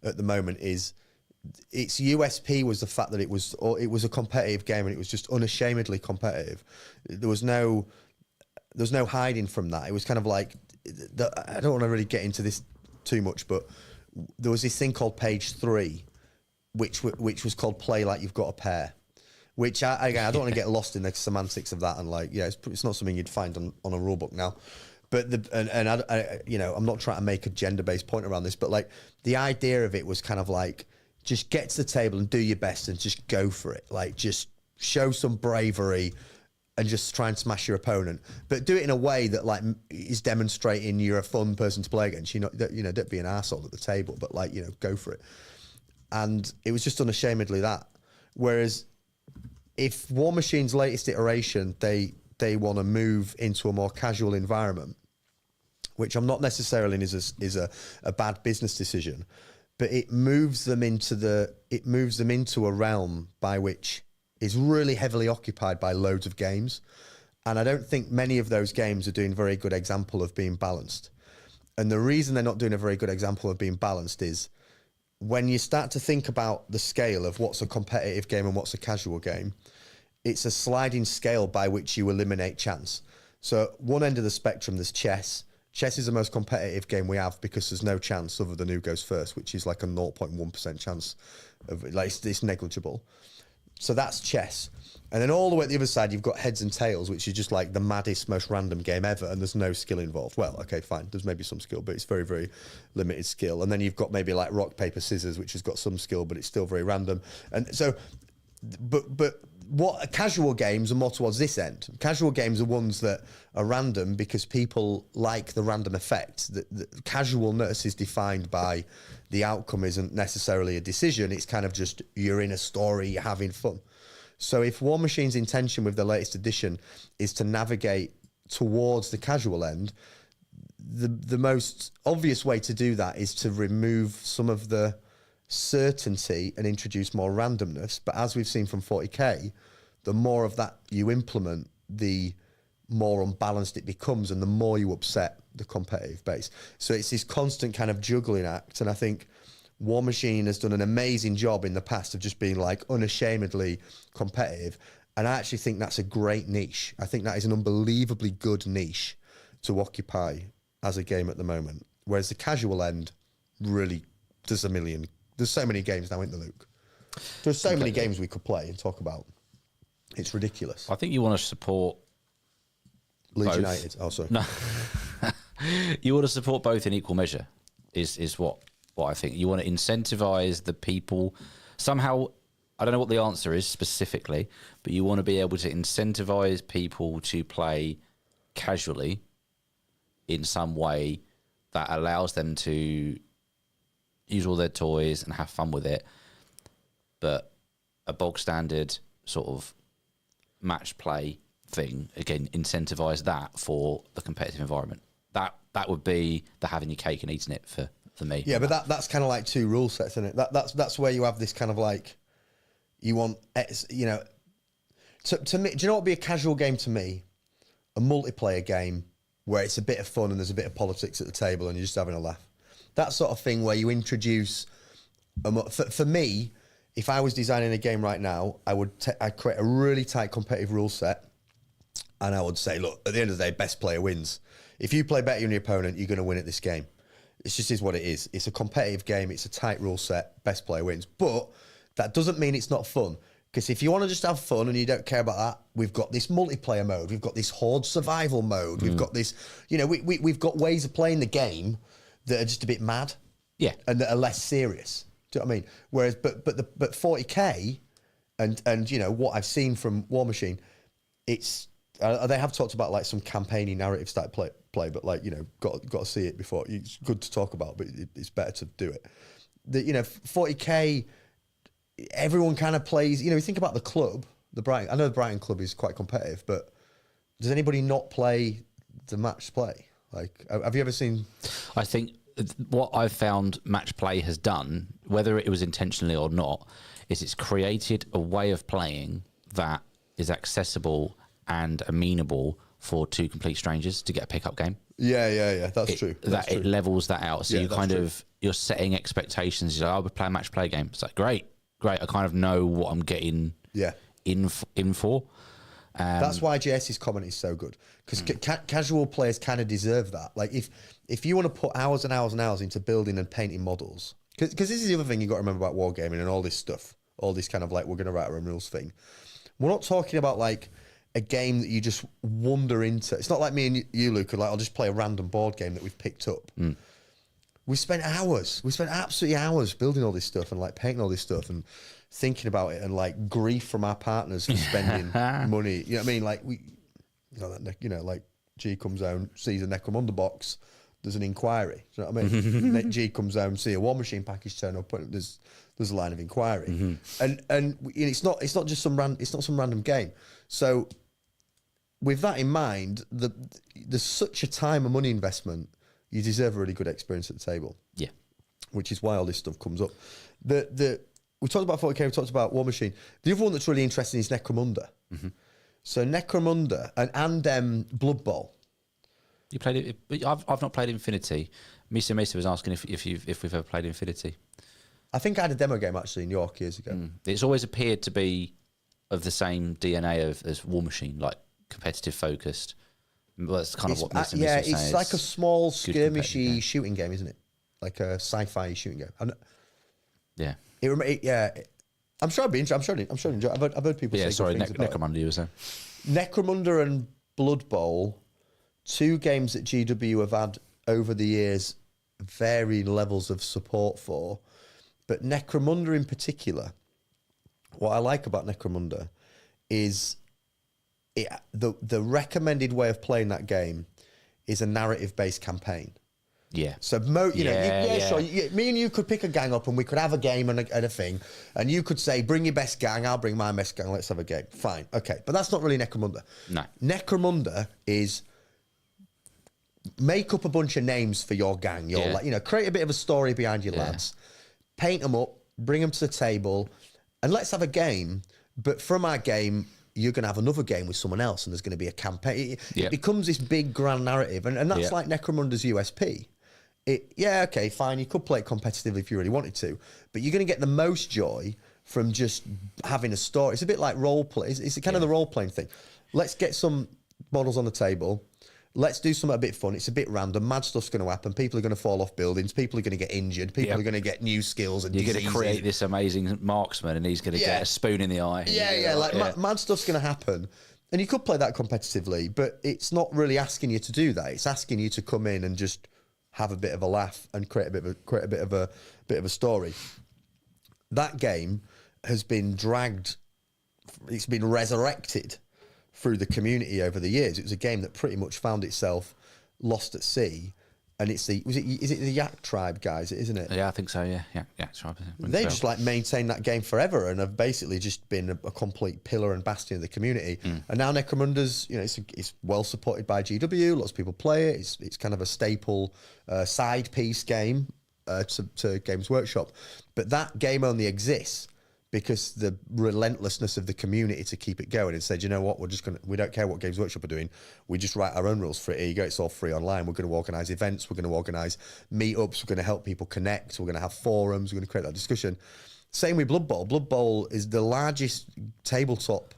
at the moment is its USP was the fact that it was a competitive game and it was just unashamedly competitive. There was no hiding from that. It was kind of like I don't want to really get into this too much, but there was this thing called page 3, which was called play like you've got a pair. Which I don't want to get lost in the semantics of that and like it's not something you'd find on a rule book now. But I'm not trying to make a gender-based point around this, but like the idea of it was kind of like just get to the table and do your best and just go for it. Like just show some bravery and just try and smash your opponent, but do it in a way that like is demonstrating you're a fun person to play against. Don't be an arsehole at the table, but like go for it. And it was just unashamedly that. Whereas if War Machine's latest iteration, they want to move into a more casual environment, which I'm not necessarily in is a bad business decision, but it moves them into a realm by which is really heavily occupied by loads of games. And I don't think many of those games are doing a very good example of being balanced. And the reason they're not doing a very good example of being balanced is when you start to think about the scale of what's a competitive game and what's a casual game, it's a sliding scale by which you eliminate chance. So one end of the spectrum, there's chess. Chess is the most competitive game we have because there's no chance other than who goes first, which is like a 0.1% chance of like it's negligible. So that's chess. And then all the way at the other side, you've got heads and tails, which is just like the maddest, most random game ever, and there's no skill involved. Well, okay, fine. There's maybe some skill, but it's very, very limited skill. And then you've got maybe like rock, paper, scissors, which has got some skill, but it's still very random. And so, but what casual games are more towards this end. Casual games are ones that are random because people like the random effect. The casualness is defined by the outcome isn't necessarily a decision. It's kind of just you're in a story, you're having fun. So if War Machine's intention with the latest edition is to navigate towards the casual end, the most obvious way to do that is to remove some of the certainty and introduce more randomness. But as we've seen from 40k, the more of that you implement, the more unbalanced it becomes and the more you upset the competitive base. So it's this constant kind of juggling act. And I think War Machine has done an amazing job in the past of just being like unashamedly competitive. And I actually think that's a great niche. I think that is an unbelievably good niche to occupy as a game at the moment. Whereas the casual end really, there's so many games now, isn't there, Luke? There's so many games we could play and talk about. It's ridiculous. I think you want to support Leeds both. United. Oh, sorry. No. You want to support both in equal measure is what I think. You want to incentivize the people somehow. I don't know what the answer is specifically, but you want to be able to incentivize people to play casually in some way that allows them to use all their toys and have fun with it. But a bog standard sort of match play thing, again, incentivize that for the competitive environment. That would be the having your cake and eating it for me. Yeah, but that's kind of like two rule sets, isn't it? That's where you have this kind of like, you want, you know, to me, do you know what would be a casual game to me? A multiplayer game where it's a bit of fun and there's a bit of politics at the table and you're just having a laugh. That sort of thing where you introduce, for me, if I was designing a game right now, I'd create a really tight competitive rule set, and I would say, look, at the end of the day, best player wins. If you play better than your opponent, you're going to win at this game. It just is what it is. It's a competitive game. It's a tight rule set. Best player wins. But that doesn't mean it's not fun. Because if you want to just have fun and you don't care about that, we've got this multiplayer mode. We've got this horde survival mode. We've got this, you know, we've got ways of playing the game that are just a bit mad. Yeah. And that are less serious. Do you know what I mean? Whereas, but 40K and you know, what I've seen from War Machine, it's, they have talked about like some campaigny narrative style play, but like, you know, got to see it before. It's good to talk about, but it's better to do it. You know, 40K, everyone kind of plays, you know, you think about the club, I know the Brighton club is quite competitive, but does anybody not play the match play? Like, have you ever seen? I think what I've found match play has done, whether it was intentionally or not, is it's created a way of playing that is accessible and amenable for two complete strangers to get a pickup game. Yeah. That's true. It levels that out. So you kind of, you're setting expectations. You're like, I would play a match play game. It's like, great. I kind of know what I'm getting in for. That's why JS's comment is so good, because casual players kind of deserve that. Like if you want to put hours and hours and hours into building and painting models, because this is the other thing you got to remember about wargaming and all this stuff, all this kind of like, we're going to write our own rules thing. We're not talking about like a game that you just wander into. It's not like me and you, Luke, like I'll just play a random board game that we've picked up. We spent absolutely hours building all this stuff and like painting all this stuff and thinking about it, and like grief from our partners for spending money. You know what I mean? Like like G comes home, sees a Necromunda box, there's an inquiry. Do you know what I mean? G comes home, see a War Machine package turn up, and there's a line of inquiry. And it's not just some random game. So with that in mind, there's such a time and money investment. You deserve a really good experience at the table. Yeah. Which is why all this stuff comes up. We talked about 40K, we talked about War Machine. The other one that's really interesting is Necromunda. So Necromunda and Blood Bowl. You played it? I've not played Infinity. Misa was asking if we've ever played Infinity. I think I had a demo game actually in York years ago. It's always appeared to be of the same DNA as War Machine, like competitive focused. Well, that's kind of what Mr. Yeah, was saying. it's like a small skirmishy shooting game, isn't it? Like a sci-fi shooting game. Yeah. I'm sure I'd be interested. I'm sure I'd enjoy it. I've heard people say good things about Necromunda, you were saying? Necromunda and Blood Bowl, two games that GW have had over the years varying levels of support for. But Necromunda in particular, what I like about Necromunda is the recommended way of playing that game is a narrative-based campaign. Yeah. So, sure. Me and you could pick a gang up and we could have a game and a thing. And you could say, bring your best gang, I'll bring my best gang, let's have a game. Fine. Okay. But that's not really Necromunda. No. Necromunda is make up a bunch of names for your gang. Create a bit of a story behind your lads. Paint them up, bring them to the table, and let's have a game. But from our game, you're going to have another game with someone else and there's going to be a campaign. It becomes this big grand narrative. And that's like Necromunda's USP. Okay, fine, you could play it competitively if you really wanted to, but you're going to get the most joy from just having a story. It's a bit like role play. It's kind of the role-playing thing. Let's get some models on the table. Let's do something a bit fun. It's a bit random. Mad stuff's going to happen. People are going to fall off buildings. People are going to get injured. People are going to get new skills and diseases. You're going to create this amazing marksman and he's going to get a spoon in the eye. Mad stuff's going to happen. And you could play that competitively, but it's not really asking you to do that. It's asking you to come in and just have a bit of a laugh and create a bit of a story. That game has been dragged. It's been resurrected through the community over the years. It was a game that pretty much found itself lost at sea and it's is it the Yak Tribe guys, isn't it? Yeah, I think so. Yeah. Tribe. They just like maintained that game forever and have basically just been a complete pillar and bastion of the community. And now Necromunda's, it's well supported by GW. Lots of people play it. It's kind of a staple side piece game to Games Workshop. But that game only exists because the relentlessness of the community to keep it going and said, you know what, we don't care what Games Workshop are doing, we just write our own rules for it. Here you go, it's all free online. We're going to organise events, we're going to organise meetups, we're going to help people connect, we're going to have forums, we're going to create that discussion. Same with Blood Bowl. Blood Bowl is the largest tabletop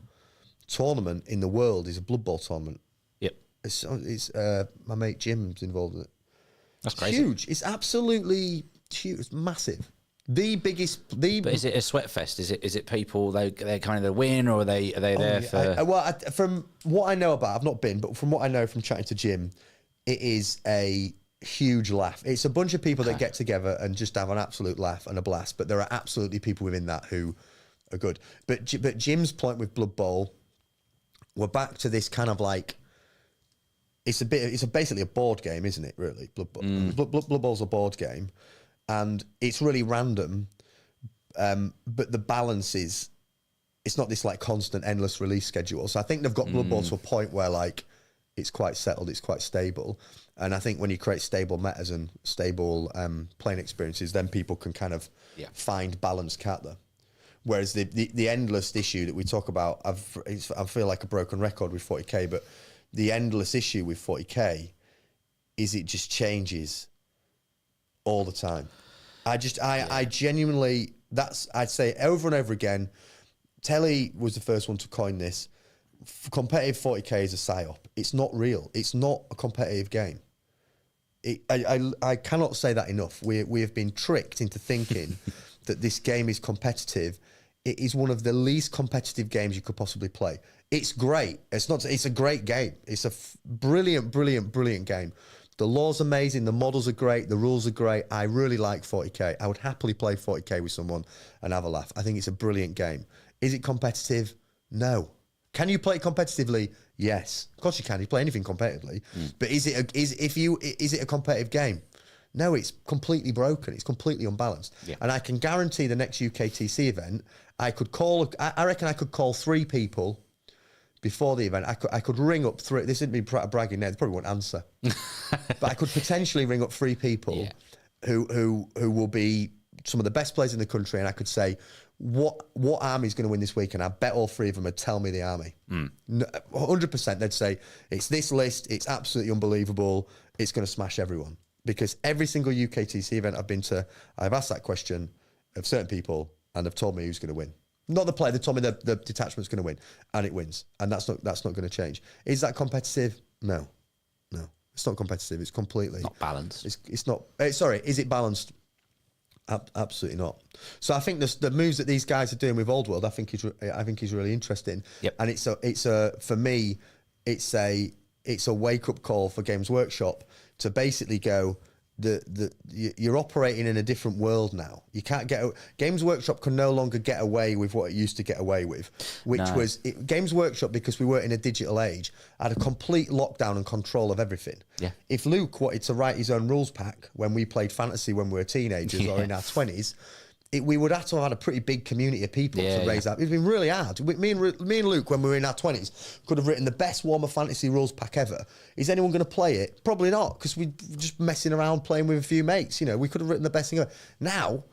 tournament in the world, is a Blood Bowl tournament. Yep. It's my mate Jim's involved in it. That's crazy. Huge. It's absolutely huge. It's massive. The biggest. But is it a sweat fest? Is it people they're kind of the win, or are they there for? From what I know about, I've not been, but from what I know from chatting to Jim, it is a huge laugh. It's a bunch of people that get together and just have an absolute laugh and a blast. But there are absolutely people within that who are good. But Jim's point with Blood Bowl, we're back to this kind of like. It's basically a board game, isn't it? Really, Blood Bowl. Blood Bowl's a board game. And it's really random, but the balance is, it's not this like constant, endless release schedule. So I think they've got Blood Bowl to a point where like it's quite settled, it's quite stable. And I think when you create stable metas and stable playing experiences, then people can kind of find balance, can't they? Whereas the endless issue that we talk about, I feel like a broken record with 40k, but the endless issue with 40k is it just changes all the time. I genuinely, I'd say over and over again, Telly was the first one to coin this. Competitive 40k is a psyop. It's not real. It's not a competitive game. I cannot say that enough. We have been tricked into thinking that this game is competitive. It is one of the least competitive games you could possibly play. It's great. It's a great game. It's a brilliant game. The lore's amazing, the models are great, the rules are great. I really like 40k. I would happily play 40k with someone and have a laugh. I think it's a brilliant game. Is it competitive? No. Can you play it competitively? Yes. Of course you can. You play anything competitively. But is it a competitive game? No, it's completely broken. It's completely unbalanced. Yeah. And I can guarantee the next UKTC event, I reckon I could call 3 people before the event. I could ring up 3. This isn't me bragging now. They probably won't answer. But I could potentially ring up 3 people who will be some of the best players in the country, and I could say, what army is going to win this week? And I bet all 3 of them would tell me the army. 100%. They'd say, it's this list. It's absolutely unbelievable. It's going to smash everyone. Because every single UKTC event I've been to, I've asked that question of certain people, and they've told me who's going to win. Not the player, they told me the detachment's going to win, and it wins. And that's not going to change. Is that competitive? No. It's not competitive. It's completely... Not balanced. It's not... sorry, is it balanced? Absolutely not. So I think the moves that these guys are doing with Old World, I think is really interesting. Yep. And for me, it's a wake-up call for Games Workshop to basically go... You're operating in a different world now. You can't Games Workshop can no longer get away with what it used to get away with, which was Games Workshop, because we were in a digital age, had a complete lockdown and control of everything. Yeah. If Luke wanted to write his own rules pack when we played fantasy when we were teenagers or in our 20s, we would have to have had a pretty big community of people to raise up. It's been really hard. Me and Luke, when we were in our 20s, could have written the best Warhammer Fantasy rules pack ever. Is anyone going to play it? Probably not, because we're just messing around playing with a few mates. We could have written the best thing ever. Now,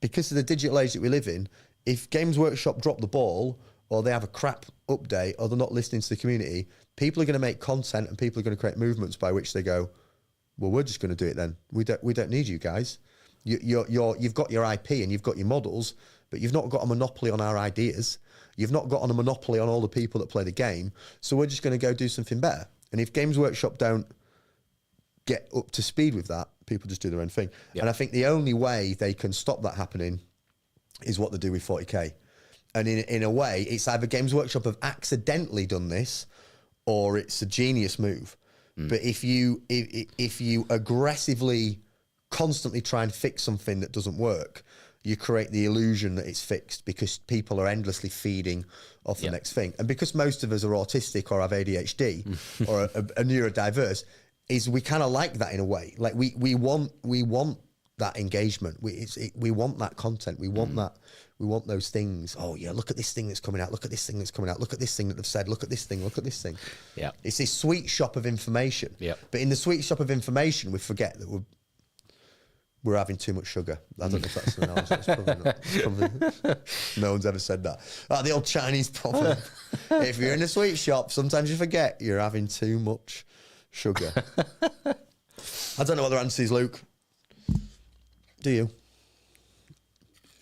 because of the digital age that we live in, if Games Workshop drop the ball, or they have a crap update, or they're not listening to the community, people are going to make content and people are going to create movements by which they go, well, we're just going to do it then. We don't need you guys. You've got your IP and you've got your models, but you've not got a monopoly on our ideas. You've not got a monopoly on all the people that play the game. So we're just going to go do something better. And if Games Workshop don't get up to speed with that, people just do their own thing. Yep. And I think the only way they can stop that happening is what they do with 40k. And in a way, it's either Games Workshop have accidentally done this, or it's a genius move. But if you aggressively constantly try and fix something that doesn't work, you create the illusion that it's fixed, because people are endlessly feeding off the next thing. And because most of us are autistic or have ADHD or are neurodiverse, is we kind of like that in a way. Like we want that engagement. We want that content. We want that. We want those things. Oh yeah, look at this thing that's coming out. Look at this thing that's coming out. Look at this thing that they've said. Look at this thing. Look at this thing. Yeah. It's this sweet shop of information. Yeah. But in the sweet shop of information, we forget that we're having too much sugar. I don't know if that's an analogy. It's probably not. It's probably, no one's ever said that. The old Chinese proverb. If you're in a sweet shop, sometimes you forget you're having too much sugar. I don't know what the answer is, Luke. Do you?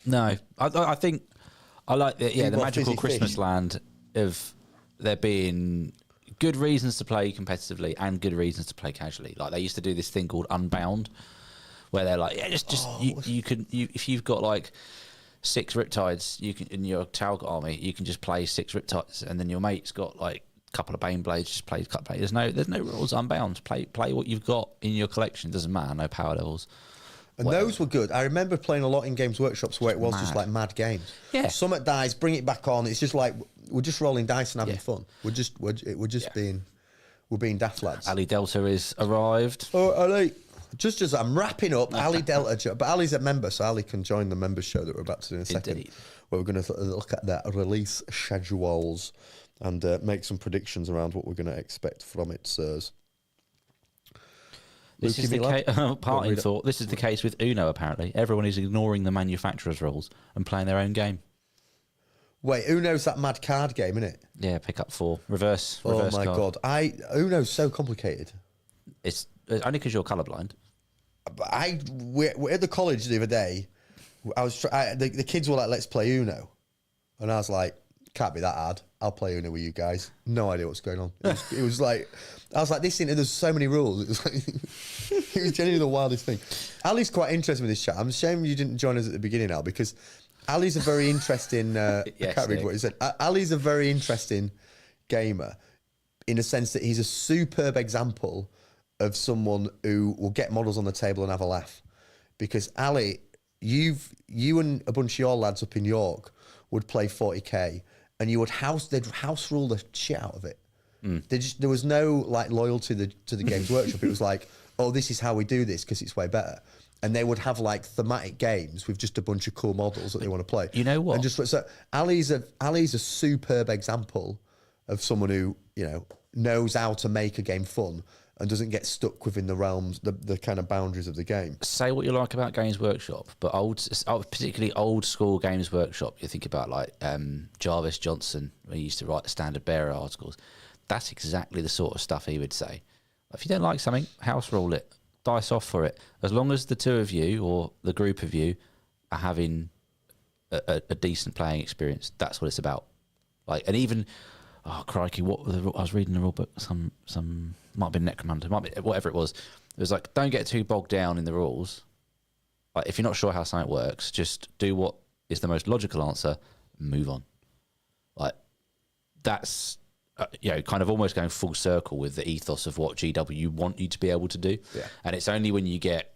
No, I think I like the magical Christmas fish? land of there being good reasons to play competitively and good reasons to play casually. Like they used to do this thing called Unbound, where they're like, you can if you've got like 6 Riptides, you can in your Talgot army, you can just play 6 Riptides, and then your mate's got like a couple of Baneblades, just play a couple. There's no rules. Unbound. Play what you've got in your collection. Doesn't matter. No power levels. And those were good. I remember playing a lot in Games Workshops where it was just like mad games. Yeah. Summit dies, bring it back on. It's just like we're just rolling dice and having fun. We're being daft lads. Ali Delta is arrived. Oh, Ali. Just as I'm wrapping up, Ali Delta, but Ali's a member, so Ali can join the members show that we're about to do in a second. Indeed. Where we're going to look at their release schedules and make some predictions around what we're going to expect from it, sirs. This is the parting thought. This is the case with Uno. Apparently, everyone is ignoring the manufacturer's rules and playing their own game. Wait, Uno's that mad card game, isn't it? Yeah, pick up 4, reverse. Oh my card. god, Uno's so complicated. It's only because you're colourblind. We're at the college the other day. The kids were like, "Let's play Uno," and I was like, "Can't be that hard. I'll play Uno with you guys." No idea what's going on. It was like, I was like, "This thing. There's so many rules." It was like, it was genuinely the wildest thing. Ali's quite interested with this chat. I'm ashamed you didn't join us at the beginning, Al, because Ali's a very interesting. I can't read what he said. Ali's a very interesting gamer, in a sense that he's a superb example of someone who will get models on the table and have a laugh. Because Ali, you and a bunch of your lads up in York would play 40k, and they'd house rule the shit out of it. There was no like loyalty to the Games Workshop. It was like, oh, this is how we do this because it's way better. And they would have like thematic games with just a bunch of cool models that they want to play. You know what? And just so Ali's a superb example of someone who knows how to make a game fun and doesn't get stuck within the realms, the kind of boundaries of the game. Say what you like about Games Workshop, but particularly old school Games Workshop, you think about like Jarvis Johnson, who used to write the Standard Bearer articles. That's exactly the sort of stuff he would say. If you don't like something, house rule it, dice off for it. As long as the two of you or the group of you are having a decent playing experience, that's what it's about. Like, and even, oh crikey, I was reading the rule book. Some might have been Necromunda, might be whatever it was. It was like, don't get too bogged down in the rules. Like, if you're not sure how something works, just do what is the most logical answer. Move on. Like, that's kind of almost going full circle with the ethos of what GW want you to be able to do. Yeah. And it's only when you get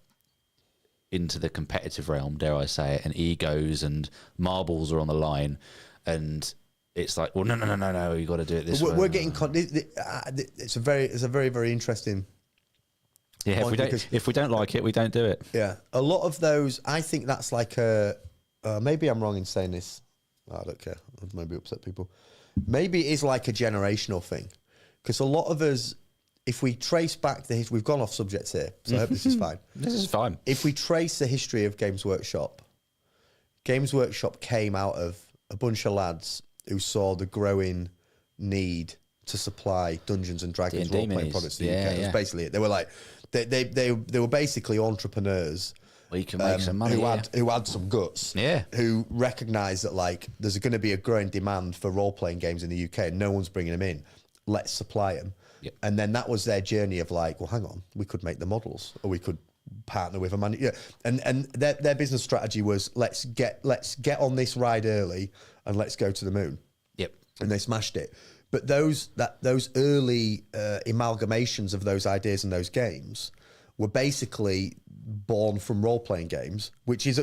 into the competitive realm, dare I say it, and egos and marbles are on the line, and it's like, well, no, you got to do it this way. We're getting it's a very, very interesting. Yeah, if we don't like it, we don't do it. Yeah, a lot of those. I think that's like maybe I'm wrong in saying this. I don't care. I'd maybe upset people. Maybe it is like a generational thing, because a lot of us, if we trace back the history, we've gone off subject here, so I hope this is fine. This is fine. If we trace the history of Games Workshop came out of a bunch of lads who saw the growing need to supply Dungeons and Dragons role-playing products to the UK. That's basically it. They were like, they were basically entrepreneurs. We can make some money. Who had some guts. Yeah. Who recognised that like there's going to be a growing demand for role-playing games in the UK and no one's bringing them in. Let's supply them. Yep. And then that was their journey of like, well, hang on, we could make the models, or we could partner with a man. Yeah. And their business strategy was let's get on this ride early and let's go to the moon. Yep. And they smashed it. But those early amalgamations of those ideas and those games were basically born from role-playing games, which is,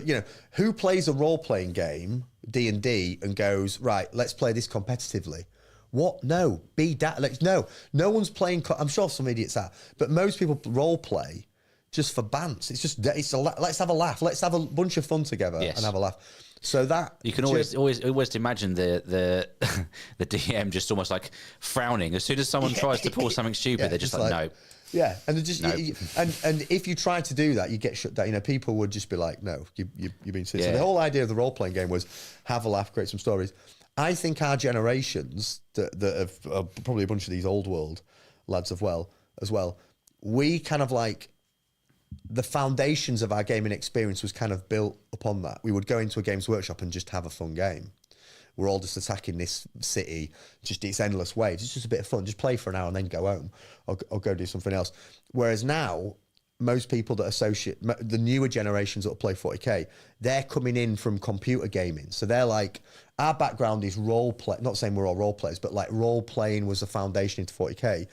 who plays a role-playing game, D&D, and goes, right, let's play this competitively. What? No. Like, no one's playing. I'm sure some idiots are, but most people role play just for bants. It's just let's have a laugh. Let's have a bunch of fun together and have a laugh. So that you can always imagine the the DM just almost like frowning as soon as someone tries to pull something stupid. They're just like no. Yeah, and and if you try to do that, you get shut down. You know, people would just be like, "No, you've been silly." So the whole idea of the role playing game was have a laugh, create some stories. I think our generations that have probably a bunch of these old world lads as well. We kind of like the foundations of our gaming experience was kind of built upon that. We would go into a games workshop and just have a fun game. We're all just attacking this city, just it's endless waves. It's just a bit of fun. Just play for an hour and then go home or go do something else. Whereas now, most people that associate, the newer generations that will play 40k, they're coming in from computer gaming. So they're like, our background is role play. Not saying we're all role players, but like role playing was the foundation into 40k.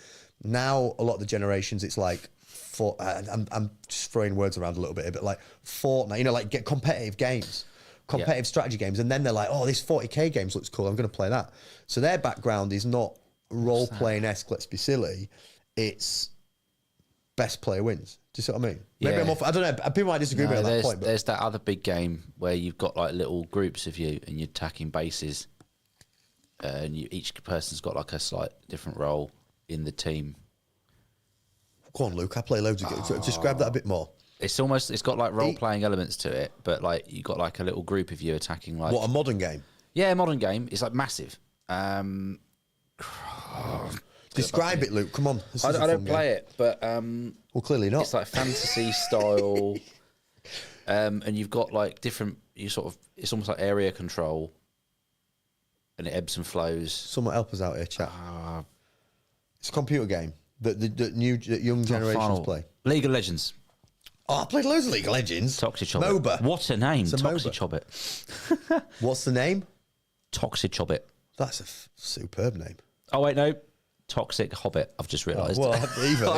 Now, a lot of the generations, it's like, I'm just throwing words around a little bit, but like Fortnite, you know, like get competitive games. Competitive strategy games, and then they're like, oh, this 40k games looks cool, I'm going to play that. So their background is not role-playing-esque, let's be silly, it's best player wins. Do you see what I mean? Maybe I'm off, I don't know, people might disagree with me on that point. But there's that other big game where you've got like little groups of you and you're attacking bases, and each person's got like a slight different role in the team. Go on, Luke, I play loads of games. Describe that a bit more. It's got like role-playing elements to it, but like you got like a little group of you attacking like... What, a modern game? Yeah, a modern game. It's like massive. Describe it, Luke, come on. I don't play it, but... well, clearly not. It's like fantasy style, and you've got like different... It's almost like area control, and it ebbs and flows. Someone help us out here, chat. It's a computer game that young generations play. League of Legends. Oh, I played loads of League of Legends. Toxic Chobbit. MOBA. What a name. It's a Toxic MOBA. Chobbit. What's the name? Toxic Chobbit. That's a superb name. Oh, wait, no. Toxic Hobbit, I've just realised. Well, I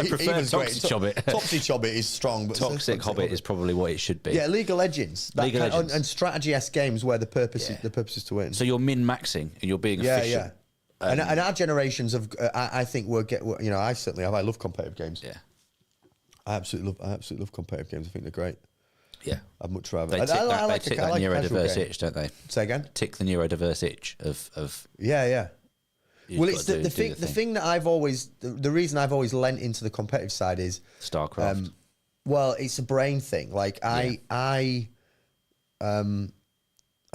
prefer Toxic Chobbit. Toxic Chobbit is strong, but Toxic Hobbit is probably what it should be. Yeah, League of Legends. League of Legends. And strategy-esque games where the purpose is to win. So you're min-maxing and you're being efficient. Yeah. And our generations of, I think you know, I certainly have. I love competitive games. Yeah. I absolutely love competitive games. I think they're great. Yeah. I'd much rather. They tick that neurodiverse itch, don't they? Say again? Tick the neurodiverse itch of Yeah. Well, it's the thing that I've always, the reason I've always lent into the competitive side is StarCraft. Well, it's a brain thing. Like I don't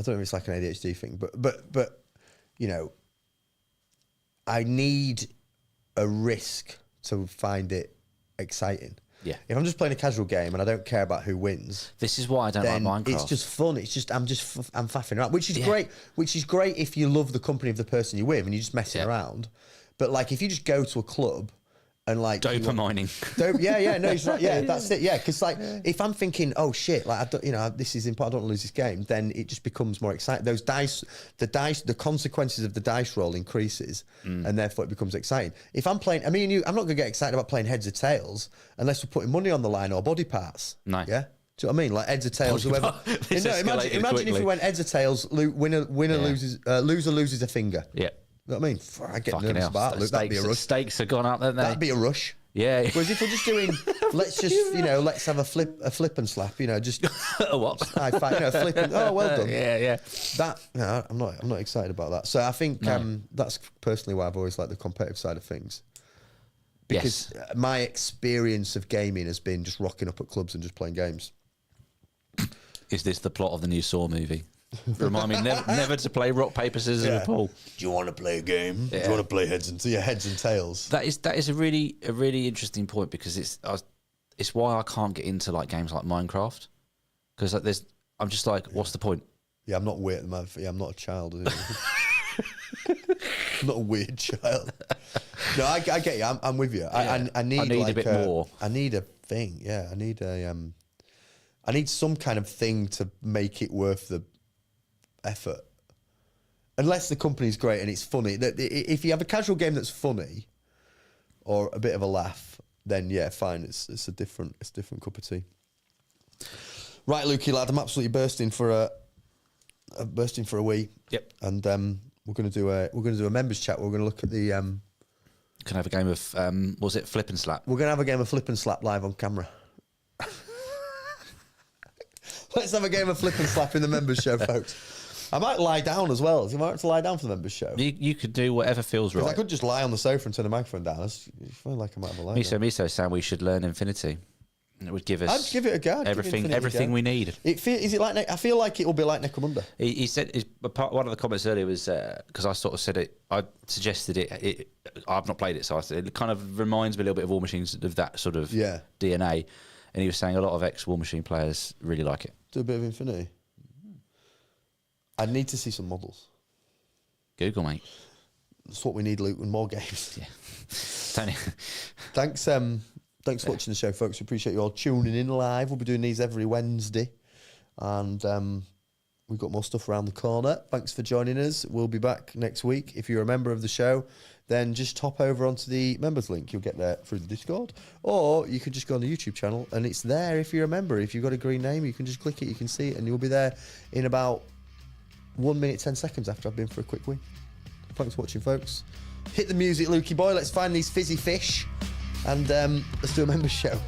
know if it's like an ADHD thing, but you know, I need a risk to find it exciting. Yeah. If I'm just playing a casual game and I don't care about who wins, this is why I don't like Minecraft. It's just fun. It's just I'm faffing around, which is great. Which is great if you love the company of the person you're with and you're just messing around. But like if you just go to a club and like dopamining. No, it's not. Yeah, that's it. Yeah, because like if I'm thinking, oh shit, like I don't, you know, this is important. I don't want to lose this game. Then it just becomes more exciting. Those dice, the consequences of the dice roll increases, and therefore it becomes exciting. If I'm playing, I mean, I'm not going to get excited about playing heads or tails unless we're putting money on the line or body parts. No. Yeah. Do you know what I mean? Like heads or tails, whoever. Imagine if we went heads or tails, winner loses, loser loses a finger. Yeah. You know what I mean? I get nervous about it. Luke, that'd be a rush. Stakes have gone up, haven't they? That'd be a rush. Yeah. Whereas if we're just doing, let's have a flip and slap, you know, just a what? High five, you know, flip and, oh, well done. Yeah. That, no, I'm not excited about that. So I think that's personally why I've always liked the competitive side of things. Because my experience of gaming has been just rocking up at clubs and just playing games. Is this the plot of the new Saw movie? Remind me never to play rock, paper, scissors in a pool. Do you want to play a game? Yeah. Do you want to play heads and tails? That is a really interesting point because it's why I can't get into like games like Minecraft because like I'm just like, what's the point? Yeah, I'm not weird. I'm not a child. I'm not a weird child. No, I get you. I'm with you. Yeah. I need like a bit more. I need a thing. Yeah, I need some kind of thing to make it worth the effort. Unless the company's great and it's funny. If you have a casual game that's funny or a bit of a laugh, then yeah, fine. It's a different cup of tea. Right, Lukey lad, I'm absolutely bursting for a wee. Yep. And We're gonna do a members chat. We're gonna look at the. Can have a game of was it Flip and Slap? We're gonna have a game of Flip and Slap live on camera. Let's have a game of Flip and Slap in the members show, folks. I might lie down as well. Is it right to lie down for the members show? You could do whatever feels right. I could just lie on the sofa and turn the microphone down. I feel like I might have a lie. Miso saying we should learn Infinity. It would give us. I'd give it a go. Everything we need. Is it like? I feel like it will be like Necromunda. He said one of the comments earlier was because I sort of said it. I suggested it. I've not played it, so I said it kind of reminds me a little bit of War Machines of that sort of DNA. And he was saying a lot of ex-War Machine players really like it. Do a bit of Infinity. I'd need to see some models. Google, mate. That's what we need, Luke, and more games. Yeah. Tony. Thanks for watching the show, folks. We appreciate you all tuning in live. We'll be doing these every Wednesday. And we've got more stuff around the corner. Thanks for joining us. We'll be back next week. If you're a member of the show, then just hop over onto the members link. You'll get there through the Discord. Or you can just go on the YouTube channel, and it's there if you're a member. If you've got a green name, you can just click it, you can see it, and you'll be there in about 1 minute, 10 seconds after I've been for a quick wee. Thanks for watching, folks. Hit the music, Lukey boy. Let's find these fizzy fish. And let's do a members show.